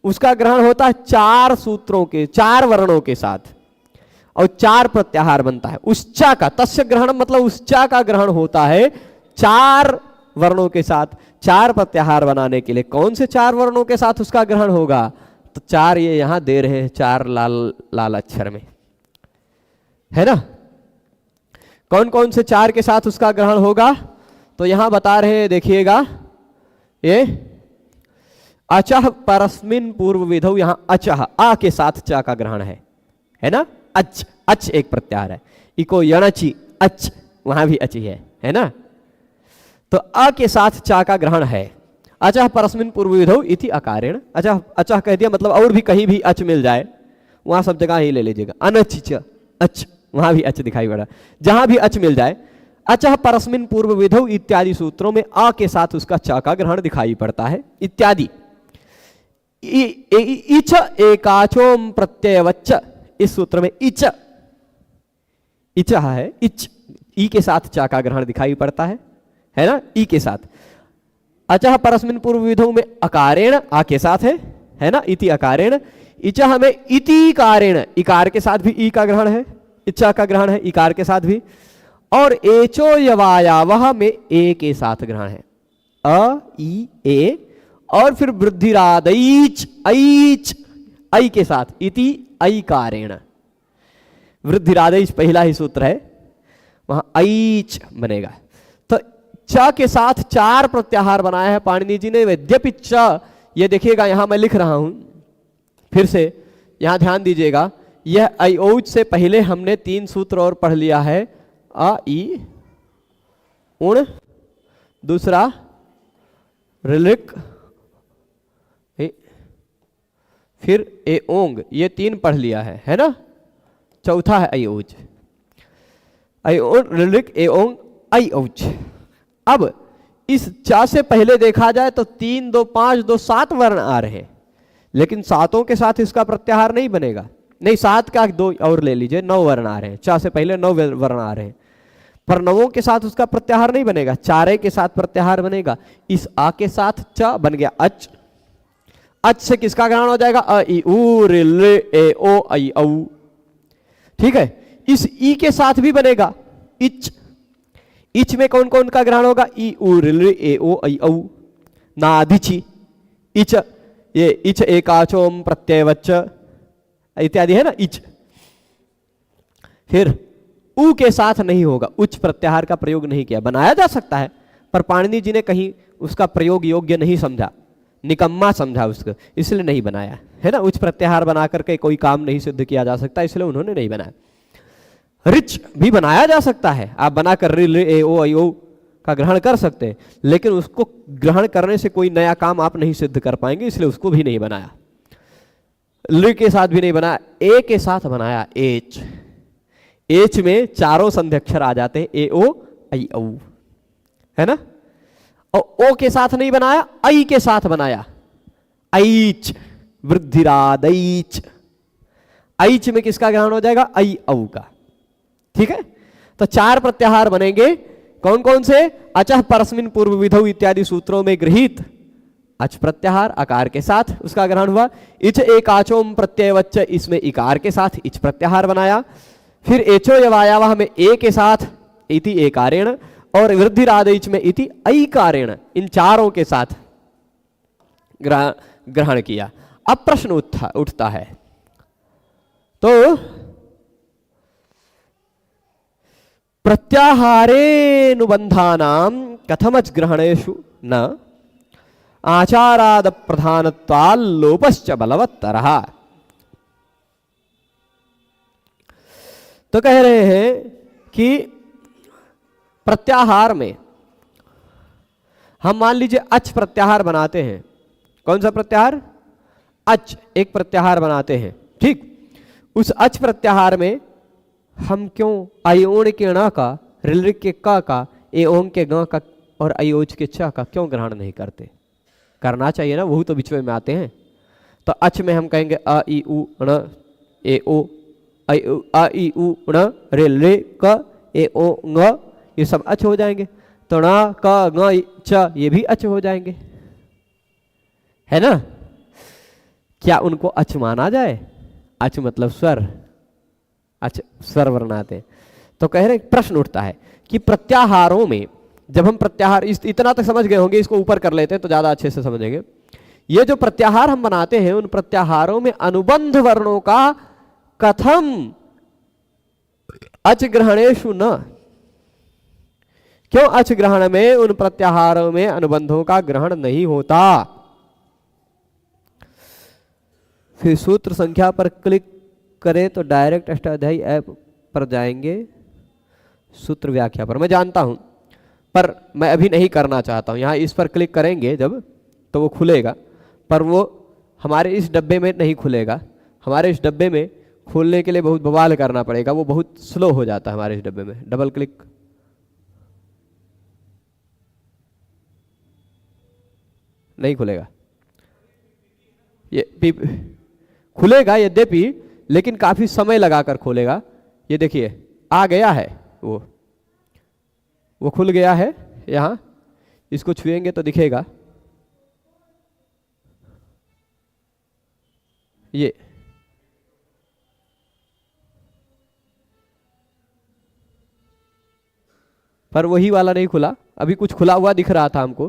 उसका ग्रहण होता है 4 सूत्रों के 4 वर्णों के साथ और 4 प्रत्याहार बनता है। उस च का तस्य ग्रहणम मतलब उस च का ग्रहण होता है 4 वर्णों के साथ। 4 प्रत्याहार बनाने के लिए कौन से 4 वर्णों के साथ उसका ग्रहण होगा? तो 4 ये यहां दे रहे हैं, 4 लाल लाल अक्षर में, है ना। कौन कौन से 4 के साथ उसका ग्रहण होगा, तो यहां बता रहे हैं, देखिएगा, ये अचह परस्मिन पूर्व विधौ, यहां अचह आ के साथ चा का ग्रहण है ना। अच, अच एक प्रत्याहार है। इको यणचि अच, वहां भी अच ही है ना। तो अ के साथ चा का ग्रहण है। अचह परस्मिन पूर्व विधौ इति अकारेण, अचह अचह कह दिया, मतलब और भी कहीं भी अच मिल जाए वहां सब जगह ही ले लीजिएगा। अनचिच अच, वहां भी अच दिखाई पड़ा, जहां भी अच मिल जाए। अचह परस्मिन पूर्व विधौ इत्यादि सूत्रों में अ के साथ उसका चा का ग्रहण दिखाई पड़ता है। इत्यादि इच एकाचोम प्रत्ययवच्च, इस सूत्र में इच, इच है, इच, ई के साथ चा का ग्रहण दिखाई पड़ता है ना, ई के साथ। अचह परस्मिन पूर्व विधौ में अकारेण, आ के साथ है ना, इति अकारेण। इच हमें इति कारेण, इकार के साथ भी ई का ग्रहण है, इच्छा का ग्रहण है इकार के साथ भी। और एचो यवायावह में ए के साथ ग्रहण है, अ ई ए। और फिर वृद्धिरादैच, ऐच, ऐ के साथ, इति ऐकारेण। वृद्धिरादैच पहला ही सूत्र है, वहां ऐच बनेगा। तो च के साथ 4 प्रत्याहार बनाया है पाणिनि जी ने। यद्यपि च, ये देखिएगा यहां मैं लिख रहा हूं, फिर से यहां ध्यान दीजिएगा, यह ऐऔच से पहले हमने 3 सूत्र और पढ़ लिया है। अ ई उण, दूसरा ऋलिक, फिर ए ओंग, ये 3 पढ़ लिया है ना। चौथा है ऐऔच, ऐओं ऋलिक ए ओंग ऐऔच। अब इस चा से पहले देखा जाए तो 3 2 5 2 7 वर्ण आ रहे हैं, लेकिन सातों के साथ इसका प्रत्याहार नहीं बनेगा। नहीं, 7 का 2 और ले लीजिए, 9 वर्ण आ रहे हैं, चा से पहले 9 वर्ण आ रहे हैं, पर 9 के साथ उसका प्रत्याहार नहीं बनेगा, 4 के साथ प्रत्याहार बनेगा। इस आ के साथ चा बन गया अच, अच से किसका ग्रहण हो जाएगा, अ ई उ ऋ ए ओ ऐ औ, ठीक है। इस ई के साथ भी बनेगा इच, इच में कौन कौन का ग्रहण होगा, ई उ ऋ ए ओ ऐ औ। नादिचि इच, ये इच एकाचोम प्रत्ययवच्च इत्यादि है ना, इच। फिर उ के साथ नहीं होगा, उच्च प्रत्याहार का प्रयोग नहीं किया। बनाया जा सकता है, पर पाणिनि जी ने कहीं उसका प्रयोग योग्य नहीं समझा, निकम्मा समझा उसको, इसलिए नहीं बनाया, है ना। उच्च प्रत्याहार बना करके कोई काम नहीं सिद्ध किया जा सकता, इसलिए उन्होंने नहीं बनाया। रिच भी बनाया जा सकता है, आप बनाकर रि ए ओ ऐ ओ का ग्रहण कर सकते हैं, लेकिन उसको ग्रहण करने से कोई नया काम आप नहीं सिद्ध कर पाएंगे, इसलिए उसको भी नहीं बनाया। ल के साथ भी नहीं बनाया, ए के साथ बनाया एच, एच में चारों संध्यक्षर आ जाते हैं, ए ओ ऐ औ, है ना। और ओ के साथ नहीं बनाया, ऐ के साथ बनाया, ऐच, वृद्धिरादैच। ऐच में किसका ग्रहण हो जाएगा, ऐ औ का, ठीक है। तो 4 प्रत्याहार बनेंगे, कौन कौन से, अचह परस्मिन पूर्व विधौ इत्यादि सूत्रों में गृहीत अच प्रत्याहार अकार के साथ उसका ग्रहण हुआ। इच एकाचोम प्रत्ययवच्च, इसमें इकार के साथ इच प्रत्याहार बनाया। फिर एचो यवायावह में ए के साथ इति एकारेण, और वृद्धिरादैच में इति ऐकारेण, इन चारों के साथ ग्रहण किया। अब प्रश्न उठता है, तो प्रत्याहारेनुबंधानां कथमच ग्रहणेषु न आचाराद प्रधानत्वाल लोपश्च बलवत्तरः। तो कह रहे हैं कि प्रत्याहार में हम मान लीजिए अच प्रत्याहार बनाते हैं। कौन सा प्रत्याहार, अच एक प्रत्याहार बनाते हैं, ठीक। उस अच प्रत्याहार में हम क्यों अयोण के ण का, ऋलिक के क का, ए ओंग के ग का और अयोच के च का क्यों ग्रहण नहीं करते। करना चाहिए ना, वही तो बीच में आते हैं। तो अच में हम कहेंगे अ ई उ ण ए ओ, अ ई उ ण ऋ क ए ओ ङ, ये सब अच हो जाएंगे। तो ण क ग च ये भी अच हो जाएंगे, है ना। क्या उनको अच माना जाए, अच मतलब स्वर, अच स्वर वर्ण आते हैं। तो कह रहे प्रश्न उठता है कि प्रत्याहारों में जब हम प्रत्याहार, इतना तक समझ गए होंगे, इसको ऊपर कर लेते हैं तो ज्यादा अच्छे से समझेंगे ये जो प्रत्याहार हम बनाते हैं उन प्रत्याहारों में अनुबंध वर्णों का कथम अच ग्रहणेषु न, क्यों अच ग्रहण में उन प्रत्याहारों में अनुबंधों का ग्रहण नहीं होता। फिर सूत्र संख्या पर क्लिक करें तो डायरेक्ट अष्टाध्यायी ऐप पर जाएंगे, सूत्र व्याख्या पर। मैं जानता हूं पर मैं अभी नहीं करना चाहता हूं। यहां इस पर क्लिक करेंगे जब तो वो खुलेगा, पर वो हमारे इस डब्बे में नहीं खुलेगा। हमारे इस डब्बे में खोलने के लिए बहुत बवाल करना पड़ेगा, वो बहुत स्लो हो जाता है हमारे इस डब्बे में। डबल क्लिक, नहीं खुलेगा। ये खुलेगा यद्यपि, लेकिन काफी समय लगाकर खोलेगा। ये देखिए आ गया है, वो खुल गया है। यहां इसको छुएंगे तो दिखेगा ये, पर वही वाला नहीं खुला। अभी कुछ खुला हुआ दिख रहा था हमको,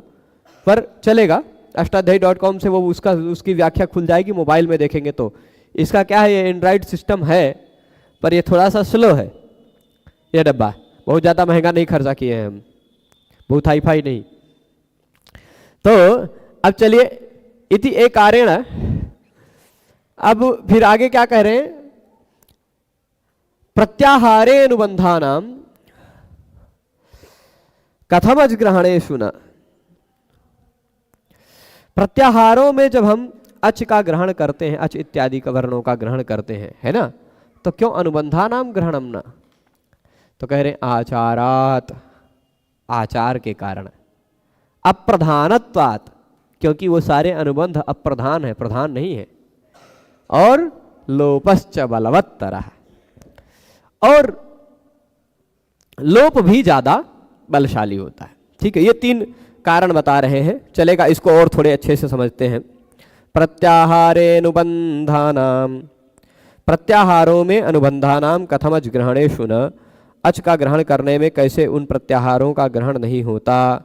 पर चलेगा। अष्टाध्यायी.com से वो उसकी व्याख्या खुल जाएगी। मोबाइल में देखेंगे तो इसका क्या है, ये एंड्रॉइड सिस्टम है पर ये थोड़ा सा स्लो है। ये डब्बा बहुत ज़्यादा महंगा नहीं खर्चा किए हैं हम, बहुत हाई फाई नहीं। तो अब चलिए, इति एक कारण। अब फिर आगे क्या कह रहे हैं, प्रत्याहारे अनुबंधानाम कथम अजग्रहणेषु न। प्रत्याहारों में जब हम अच का ग्रहण करते हैं, अच इत्यादि का वर्णों का ग्रहण करते हैं, है ना, तो क्यों अनुबंधानाम ग्रहणम न। तो कह रहे हैं आचारात, आचार के कारण, अप्रधानत्वात्, क्योंकि वो सारे अनुबंध अप्रधान है, प्रधान नहीं है, और लोपश्च बलवत्तरः, और लोप भी ज्यादा बलशाली होता है। ठीक है, ये तीन कारण बता रहे हैं। चलेगा, इसको और थोड़े अच्छे से समझते हैं। प्रत्याहारेनुबंधानाम, प्रत्याहारों में अनुबंधानाम कथमच ग्रहणेषु न, अच का ग्रहण करने में कैसे उन प्रत्याहारों का ग्रहण नहीं होता।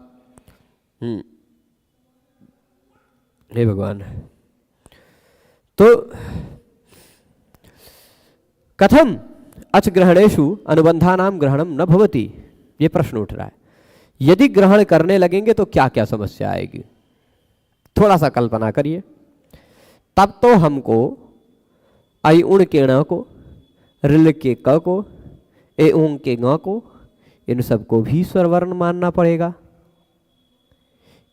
हे भगवान, तो कथम अच ग्रहणेषु अनुबंधानाम ग्रहणम न भवति, ये प्रश्न उठ रहा है। यदि ग्रहण करने लगेंगे तो क्या क्या समस्या आएगी, थोड़ा सा कल्पना करिए। तब तो हमको आई उण के ण को, रिल के क को, ए ऊंग के ङ को, इन सबको भी स्वरवर्ण मानना पड़ेगा।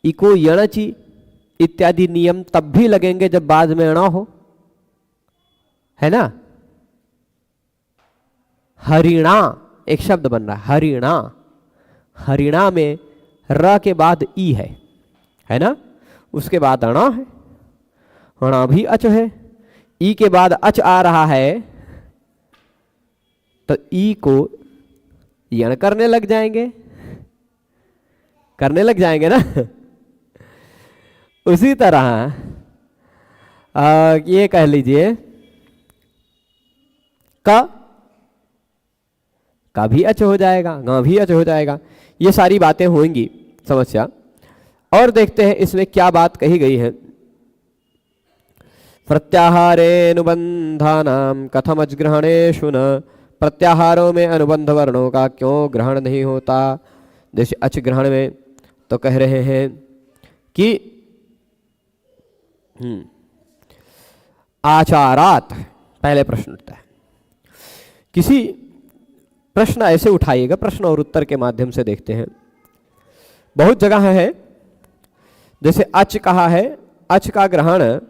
इको यणचि इत्यादि नियम तब भी लगेंगे जब बाद में ण हो, है ना। हरिणा एक शब्द बन रहा है, हरिणा, हरिणा में र के बाद ई है ना, उसके बाद अणा है, अणा भी अच है, ई के बाद अच आ रहा है, तो ई को यण करने लग जाएंगे ना। उसी तरह ये कह लीजिए का भी अच हो जाएगा, ग भी अच हो जाएगा। ये सारी बातें होंगी समस्या। और देखते हैं इसमें क्या बात कही गई है। प्रत्याहारेनुबंधानाम कथम अजग्रहणेषु न, प्रत्याहारों में अनुबंध वर्णों का क्यों ग्रहण नहीं होता। जैसे अच ग्रहण में तो कह रहे हैं कि आचारात, पहले प्रश्न उठता है। किसी प्रश्न ऐसे उठाइएगा, प्रश्न और उत्तर के माध्यम से देखते हैं। बहुत जगह है, जैसे अच कहा है, अच का ग्रहण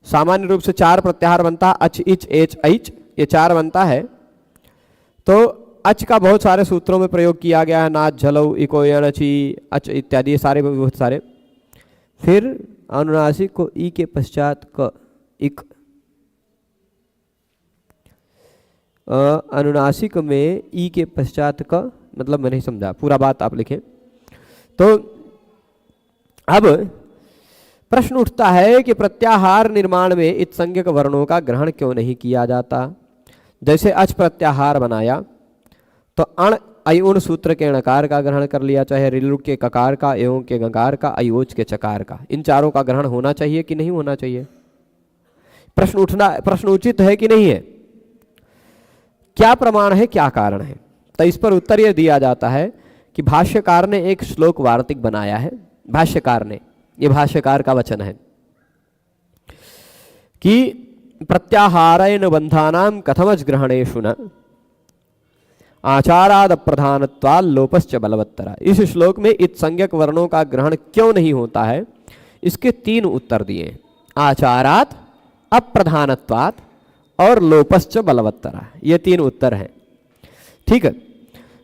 सामान्य रूप से चार प्रत्याहार बनता है, अच इच एच ऐच, ये चार बनता है। तो अच का बहुत सारे सूत्रों में प्रयोग किया गया है, नाच झलऊ इको यणचि अच इत्यादि, ये सारे बहुत सारे। फिर अनुनासिक को ई के पश्चात क, इक, अनुनासिक में ई के पश्चात का मतलब मैं नहीं समझा, पूरा बात आप लिखें। तो अब प्रश्न उठता है कि प्रत्याहार निर्माण में इत्संज्ञक वर्णों का ग्रहण क्यों नहीं किया जाता। जैसे अच प्रत्याहार बनाया तो अण अयुण सूत्र के णकार का ग्रहण कर लिया, चाहे ऋलुक के ककार का, एवं के गकार का, अयोज के चकार का। इन चारों का ग्रहण होना चाहिए कि नहीं होना चाहिए? प्रश्न उचित है कि नहीं है? क्या प्रमाण है, क्या कारण है? तो इस पर उत्तर यह दिया जाता है कि भाष्यकार ने एक श्लोक वार्तिक बनाया है। भाष्यकार ने, ये भाष्यकार का वचन है कि प्रत्याहारेण बंधानां कथमज ग्रहणेषु न आचाराद प्रधानत्वाल लोपश्च बलवत्तरा। इस श्लोक में इत्संज्ञक वर्णों का ग्रहण क्यों नहीं होता है, इसके 3 उत्तर दिए। आचारात, अप्रधानत्वात् और लोपश्च बलवत्तरा, ये 3 उत्तर हैं। ठीक है,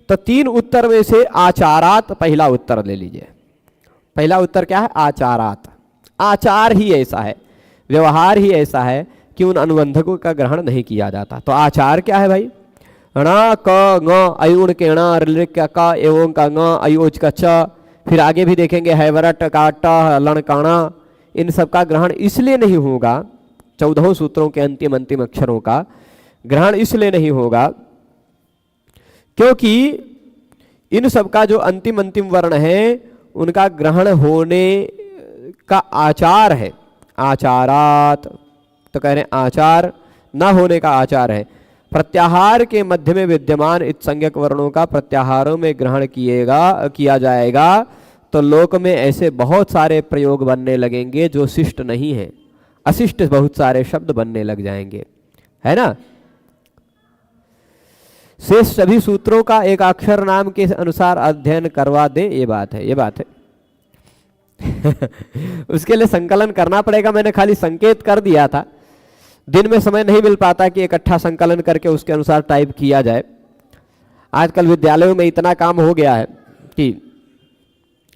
तो 3 उत्तर में से आचारात पहला उत्तर ले लीजिए। पहला उत्तर क्या है? आचारात। आचार ही ऐसा है, व्यवहार ही ऐसा है कि उन अनुबंधकों का ग्रहण नहीं किया जाता। तो आचार क्या है भाई? ण क ङ अयुण के ण, ऋलिक का क, एवं का ङ, अयोज का च, फिर आगे भी देखेंगे हैवरट का ट, लण का ण, इन सब का ग्रहण इसलिए नहीं होगा, 14 सूत्रों के अंतिम अक्षरों का ग्रहण इसलिए नहीं होगा क्योंकि इन सब का जो अंतिम वर्ण है उनका ग्रहण होने का आचार है, आचारात। तो कह रहे हैं आचार न होने का आचार है। प्रत्याहार के मध्य में विद्यमान इत्संज्ञक वर्णों का प्रत्याहारों में ग्रहण किया जाएगा तो लोक में ऐसे बहुत सारे प्रयोग बनने लगेंगे जो शिष्ट नहीं है, अशिष्ट बहुत सारे शब्द बनने लग जाएंगे, है ना। शेष सभी सूत्रों का एक अक्षर नाम के अनुसार अध्ययन करवा दे, ये बात है, ये बात है। उसके लिए संकलन करना पड़ेगा। मैंने खाली संकेत कर दिया था, दिन में समय नहीं मिल पाता कि इकट्ठा संकलन करके उसके अनुसार टाइप किया जाए। आजकल विद्यालयों में इतना काम हो गया है कि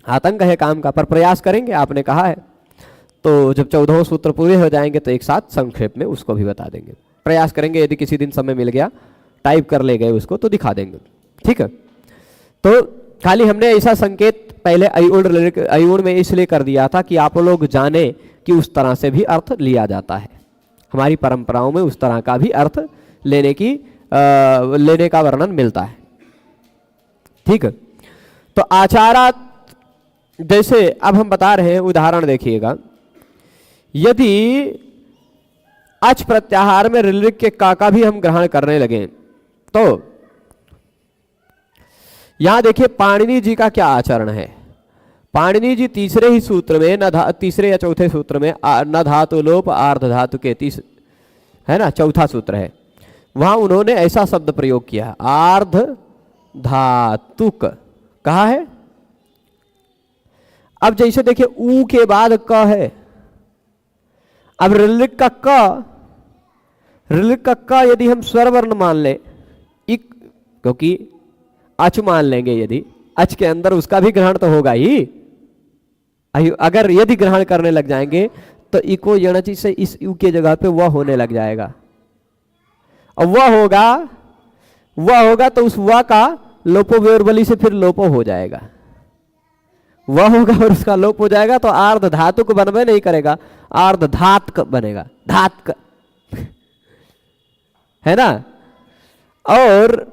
आतंक है काम का, पर प्रयास करेंगे, आपने कहा है। तो जब 14 सूत्र पूरे हो जाएंगे तो एक साथ संक्षेप में उसको भी बता देंगे। प्रयास करेंगे, यदि किसी दिन समय मिल गया टाइप कर ले गए उसको तो दिखा देंगे, ठीक है। तो खाली हमने ऐसा संकेत पहले अयुण में इसलिए कर दिया था कि आप लोग जाने कि उस तरह से भी अर्थ लिया जाता है। हमारी परंपराओं में उस तरह का भी अर्थ लेने का वर्णन मिलता है, ठीक है। तो आचारात, जैसे अब हम बता रहे हैं, उदाहरण देखिएगा। यदि अच प्रत्याहार में ऋलिक के का भी हम ग्रहण करने लगे तो यहां देखिए पाणिनि जी का क्या आचरण है। पाणिनि जी तीसरे ही सूत्र में तीसरे या चौथे सूत्र में न धातु लोप आर्ध धातु के है ना, चौथा सूत्र है, वहां उन्होंने ऐसा शब्द प्रयोग किया, आर्ध धातुक कहा है। अब जैसे देखिए ऊ के बाद क है, अब ऋलिक का क यदि हम स्वर वर्ण मान लें, इक, क्योंकि अच मान लेंगे, यदि अच के अंदर उसका भी ग्रहण तो होगा ही। अगर यदि ग्रहण करने लग जाएंगे तो इको यणचि से इस यू के जगह पे वह होने लग जाएगा, और वह होगा तो उस वह का लोपो व्योरबली से फिर लोपो हो जाएगा, वह होगा और उसका लोप हो जाएगा, तो आर्ध धातु को बनवे नहीं करेगा, आर्ध धातक बनेगा, धातक, है ना। और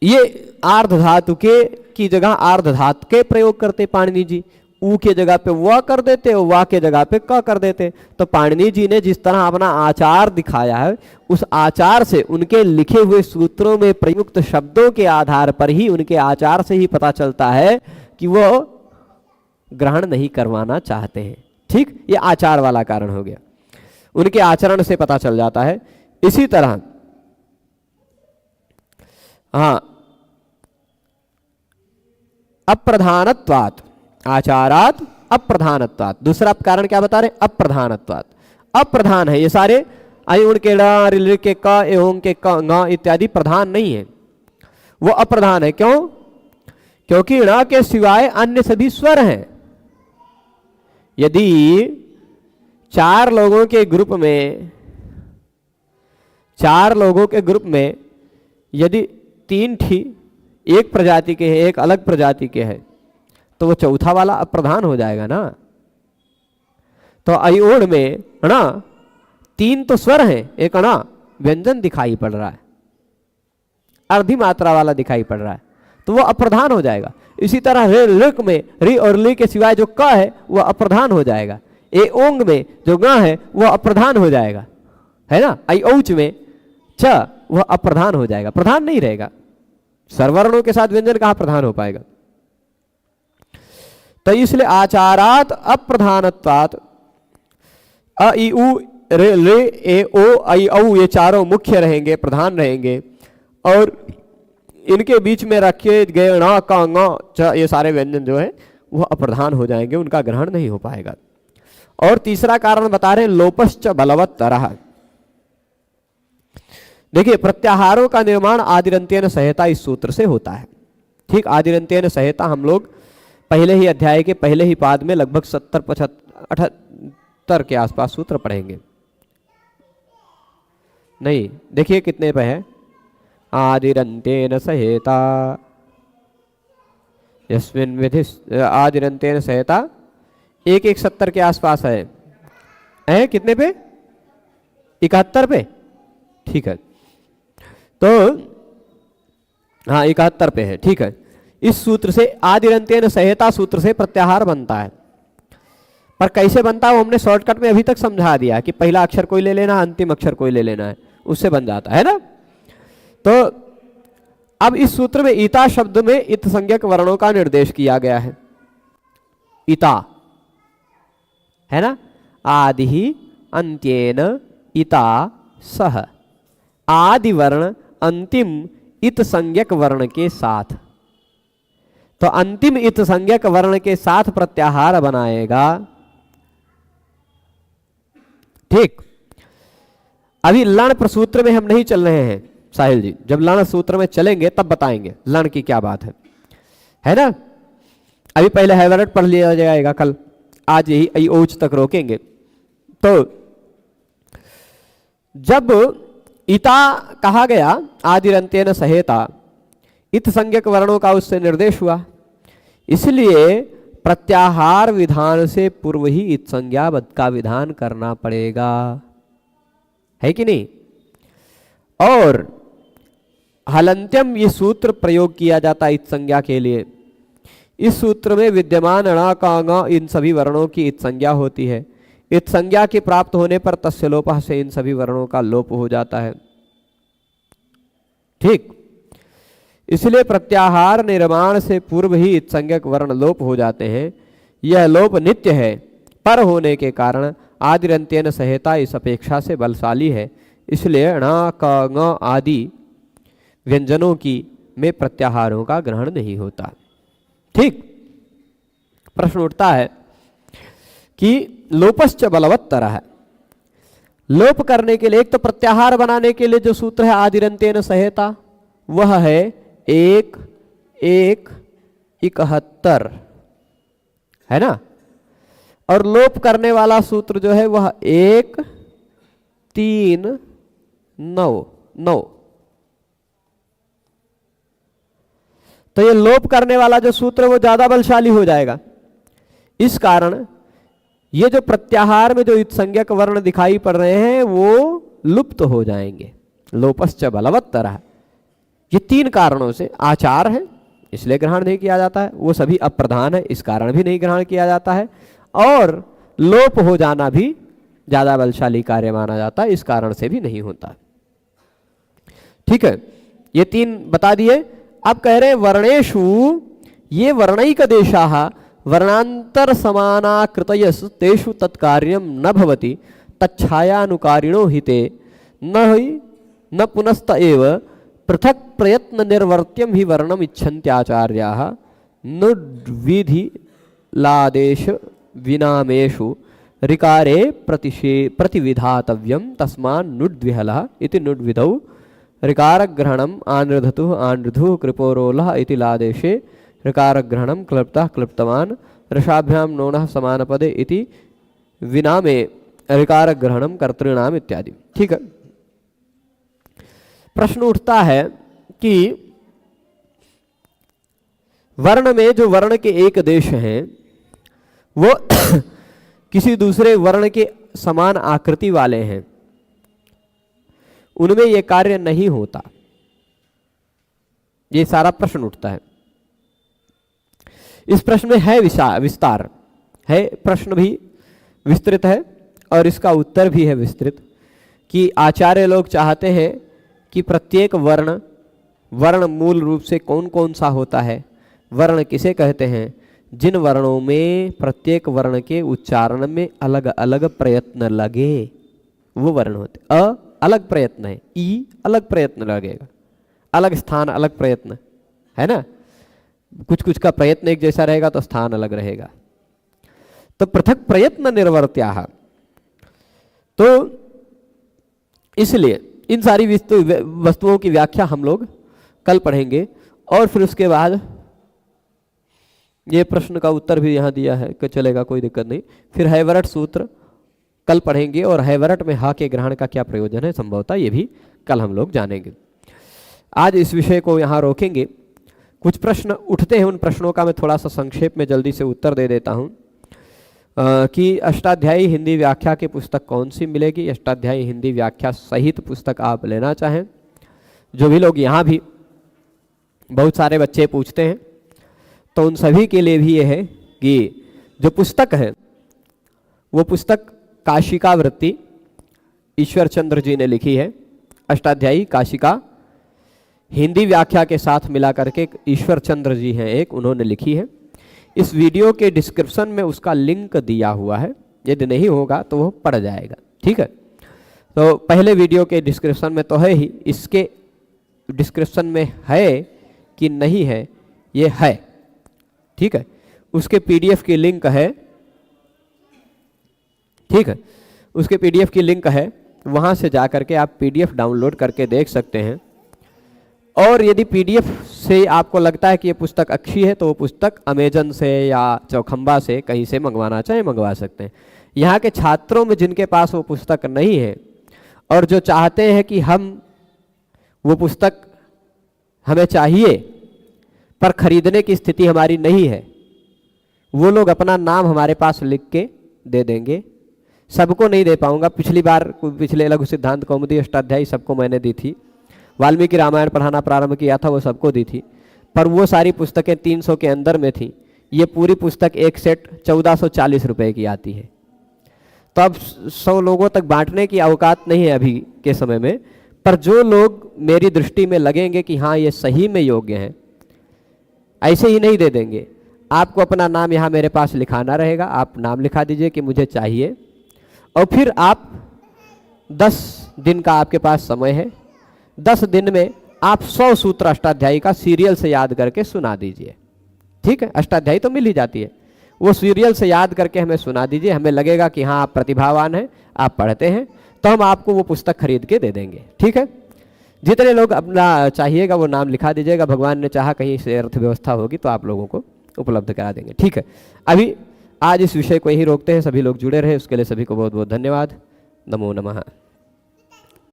ये आर्ध धातु के की जगह आर्ध धातु के प्रयोग करते पाणिनि जी, ऊ के जगह पे व कर देते और वा के जगह पे क कर देते। तो पाणिनि जी ने जिस तरह अपना आचार दिखाया है, उस आचार से उनके लिखे हुए सूत्रों में प्रयुक्त शब्दों के आधार पर ही, उनके आचार से ही पता चलता है कि वो ग्रहण नहीं करवाना चाहते हैं, ठीक। ये आचार वाला कारण हो गया, उनके आचरण से पता चल जाता है। इसी तरह हाँ, अप्रधानत्वात्, आचारात अप्रधानत्वात्, दूसरा कारण क्या बता रहे? अप्रधानत्वात्, अप्रधान है ये सारे, अयुण के ड़, ऋलिक के क, एवं के क, ङ इत्यादि प्रधान नहीं है, वो अप्रधान है। क्यों? क्योंकि ण के सिवाय अन्य सभी स्वर हैं। यदि 4 लोगों के ग्रुप में यदि 3 एक प्रजाति के हैं, एक अलग प्रजाति के हैं, तो वो चौथा वाला अप्रधान हो जाएगा ना। तो अयुण में ण 3 तो स्वर हैं, एक ण व्यंजन दिखाई पड़ रहा है, अर्धी मात्रा वाला दिखाई पड़ रहा है तो वो अप्रधान हो जाएगा। इसी तरह रे ऋक में री और ली के सिवाय जो क है वह अप्रधान हो जाएगा। ए ओंग में जो ग है वह अप्रधान हो जाएगा, है ना। आई औच में च वह अप्रधान हो जाएगा, प्रधान नहीं रहेगा। सर्ववर्णों के साथ व्यंजन कहाँ प्रधान हो पाएगा। तो इसलिए आचारात अप्रधानत्वात् अ ई उ रे ले ए ओ आई औ ये चारों मुख्य रहेंगे, प्रधान रहेंगे, और इनके बीच में रखे गए ण क ङ च ये सारे व्यंजन जो है वह अप्रधान हो जाएंगे, उनका ग्रहण नहीं हो पाएगा। और तीसरा कारण बता रहे हैं लोपश्च बलवत्तरः। देखिए प्रत्याहारों का निर्माण आदिरंत्येन संहिता इस सूत्र से होता है। ठीक, आदिरंत्येन संहिता हम लोग पहले ही अध्याय के पहले ही पाद में लगभग 70-75 के आसपास सूत्र पढ़ेंगे। नहीं, देखिए कितने पे है, आदिरंत्येन संहिता यस्मिन् विधि आदिरंत्येन संहिता 1-1-70 के आसपास है कितने पे, 71 पे। ठीक है, तो हाँ 71 पे है। ठीक है, इस सूत्र से आदिरंत्येन संहिता सूत्र से प्रत्याहार बनता है। पर कैसे बनता है वो हमने शॉर्टकट में अभी तक समझा दिया कि पहला अक्षर कोई ले लेना, अंतिम अक्षर कोई ले लेना है, उससे बन जाता है ना। तो अब इस सूत्र में ईता शब्द में इत संज्ञक वर्णों का निर्देश किया गया है। ईता है ना, आदि ही अंत्येन ईता सह, आदि वर्ण अंतिम इत संज्ञक वर्ण के साथ। तो अंतिम इत संज्ञक वर्ण के साथ प्रत्याहार बनाएगा। ठीक, अभी लण प्रसूत्र में हम नहीं चल रहे हैं साहिल जी, जब लण सूत्र में चलेंगे तब बताएंगे लण की क्या बात है ना। अभी पहले हैवरेट पढ़ लिया जाएगा कल, आज यही आई ओच तक रोकेंगे। तो जब ईता कहा गया आदिरंत्येन संहिता, इत संज्ञक वर्णों का उससे निर्देश हुआ, इसलिए प्रत्याहार विधान से पूर्व ही इत संज्ञाबद्ध का विधान करना पड़ेगा, है कि नहीं। और हलंत्यम ये सूत्र प्रयोग किया जाता है इत संज्ञा के लिए। इस सूत्र में विद्यमान ण का ङ इन सभी वर्णों की इत संज्ञा होती है। इत संज्ञा के प्राप्त होने पर तस्य लोपः से इन सभी वर्णों का लोप हो जाता है। ठीक, इसलिए प्रत्याहार निर्माण से पूर्व ही इत संज्ञक वर्ण लोप हो जाते हैं। यह लोप नित्य है, पर होने के कारण आदिरंत्येन संहिता इस अपेक्षा से बलशाली है, इसलिए ण क ङ आदि व्यंजनों की में प्रत्याहारों का ग्रहण नहीं होता। ठीक, प्रश्न उठता है कि लोपश्च बलवत्तरः है। लोप करने के लिए, एक तो प्रत्याहार बनाने के लिए जो सूत्र है आदिरंत्येन संहिता वह है 1-1-71, है ना। और लोप करने वाला सूत्र जो है वह 1-3-9। तो ये लोप करने वाला जो सूत्र है वो ज्यादा बलशाली हो जाएगा। इस कारण ये जो प्रत्याहार में जो इत संज्ञक वर्ण दिखाई पड़ रहे हैं वो लुप्त हो जाएंगे। लोपश्च बलवत्तरः, ये 3 कारणों से आचार है इसलिए ग्रहण नहीं किया जाता है, वो सभी अप्रधान है इस कारण भी नहीं ग्रहण किया जाता है, और लोप हो जाना भी ज्यादा बलशाली कार्य माना जाता है, इस कारण से भी नहीं होता। ठीक है, ये 3 बता दिए। अब कह रहे वर्णेषु ये वर्णैक देशाः वर्णांतर समानाकृतयस् तेषु तत्कार्यं न भवति तच्छायानुकारिणो हिते न पुनस्त एव पृथक प्रयत्न निर्वर्त्यम ही वर्णम इच्छन्त्याचार्याः नुड्विधि लादेश विनामेषु ऋकारे प्रतिविधातव्यम तस्मान् नुड्विहलः इति नुड्विधौ ऋकारग्रहणम् आनृधतुः आनृधुः कृपोरोलः इति लादेशे ऋकारग्रहणं क्लृप्तः क्लृप्तवान् रसाभ्यां नोनः समानपदे इति विनामे ऋकारग्रहणं कर्तॄणाम इत्यादि। ठीक है, प्रश्न उठता है कि वर्ण में जो वर्ण के एक देश हैं वो किसी दूसरे वर्ण के समान आकृति वाले हैं, उनमें यह कार्य नहीं होता। ये सारा प्रश्न उठता है। इस प्रश्न में है विस्तार है, प्रश्न भी विस्तृत है और इसका उत्तर भी है विस्तृत, कि आचार्य लोग चाहते हैं कि प्रत्येक वर्ण मूल रूप से कौन कौन सा होता है, वर्ण किसे कहते हैं, जिन वर्णों में प्रत्येक वर्ण के उच्चारण में अलग अलग प्रयत्न लगे वो वर्ण होते। अ अलग प्रयत्न है, ई अलग प्रयत्न लगेगा, अलग स्थान अलग प्रयत्न है ना, कुछ कुछ का प्रयत्न एक जैसा रहेगा तो स्थान अलग रहेगा। तो पृथक प्रयत्न निर्वर्त्याः, तो इसलिए इन सारी वस्तुओं की व्याख्या हम लोग कल पढ़ेंगे। और फिर उसके बाद ये प्रश्न का उत्तर भी यहाँ दिया है कि चलेगा, कोई दिक्कत नहीं। फिर हैवरट सूत्र कल पढ़ेंगे और हैवरट में हा के ग्रहण का क्या प्रयोजन है संभवतः ये भी कल हम लोग जानेंगे। आज इस विषय को यहाँ रोकेंगे। कुछ प्रश्न उठते हैं, उन प्रश्नों का मैं थोड़ा सा संक्षेप में जल्दी से उत्तर दे देता हूँ कि अष्टाध्यायी हिंदी व्याख्या की पुस्तक कौन सी मिलेगी। अष्टाध्यायी हिंदी व्याख्या सहित पुस्तक आप लेना चाहें, जो भी लोग यहाँ भी बहुत सारे बच्चे पूछते हैं, तो उन सभी के लिए भी ये है कि जो पुस्तक है वो पुस्तक काशिका वृत्ति ईश्वर चंद्र जी ने लिखी है। अष्टाध्यायी काशिका हिंदी व्याख्या के साथ मिला करके ईश्वर चंद्र जी हैं एक, उन्होंने लिखी है। इस वीडियो के डिस्क्रिप्शन में उसका लिंक दिया हुआ है, यदि नहीं होगा तो वो पड़ जाएगा, ठीक है। तो पहले वीडियो के डिस्क्रिप्शन में तो है ही, इसके डिस्क्रिप्शन में है कि नहीं है ये है, ठीक है। उसके पीडीएफ की लिंक है, ठीक है, उसके पीडीएफ की लिंक है, वहाँ से जा करके आप पीडीएफ डाउनलोड करके देख सकते हैं। और यदि पीडीएफ से आपको लगता है कि ये पुस्तक अच्छी है तो वो पुस्तक अमेजन से या चौखंबा से कहीं से मंगवाना चाहे मंगवा सकते हैं। यहाँ के छात्रों में जिनके पास वो पुस्तक नहीं है और जो चाहते हैं कि हम वो पुस्तक हमें चाहिए पर खरीदने की स्थिति हमारी नहीं है, वो लोग अपना नाम हमारे पास लिख के दे देंगे। सबको नहीं दे पाऊंगा, पिछली बार पिछले लघु सिद्धांत कौमुदी अष्टाध्यायी सबको मैंने दी थी, वाल्मीकि रामायण पढ़ाना प्रारंभ किया था वो सबको दी थी, पर वो सारी पुस्तकें 300 के अंदर में थी। ये पूरी पुस्तक एक सेट 1440 रुपए की आती है। तो अब 100 लोगों तक बांटने की औकात नहीं है अभी के समय में, पर जो लोग मेरी दृष्टि में लगेंगे कि हाँ ये सही में योग्य हैं, ऐसे ही नहीं दे देंगे। आपको अपना नाम यहाँ मेरे पास लिखाना रहेगा, आप नाम लिखा दीजिए कि मुझे चाहिए, और फिर आप 10 दिन का आपके पास समय है, 10 दिन में आप 100 सूत्र अष्टाध्यायी का सीरियल से याद करके सुना दीजिए, ठीक है। अष्टाध्यायी तो मिल ही जाती है, वो सीरियल से याद करके हमें सुना दीजिए। हमें लगेगा कि हाँ आप प्रतिभावान हैं, आप पढ़ते हैं, तो हम आपको वो पुस्तक खरीद के दे देंगे, ठीक है। जितने लोग अपना चाहिएगा वो नाम लिखा दीजिएगा, भगवान ने चाहा कहीं से अर्थव्यवस्था होगी तो आप लोगों को उपलब्ध करा देंगे, ठीक है। अभी आज इस विषय को यही रोकते हैं। सभी लोग जुड़े रहे उसके लिए सभी को बहुत बहुत धन्यवाद। नमो नमः।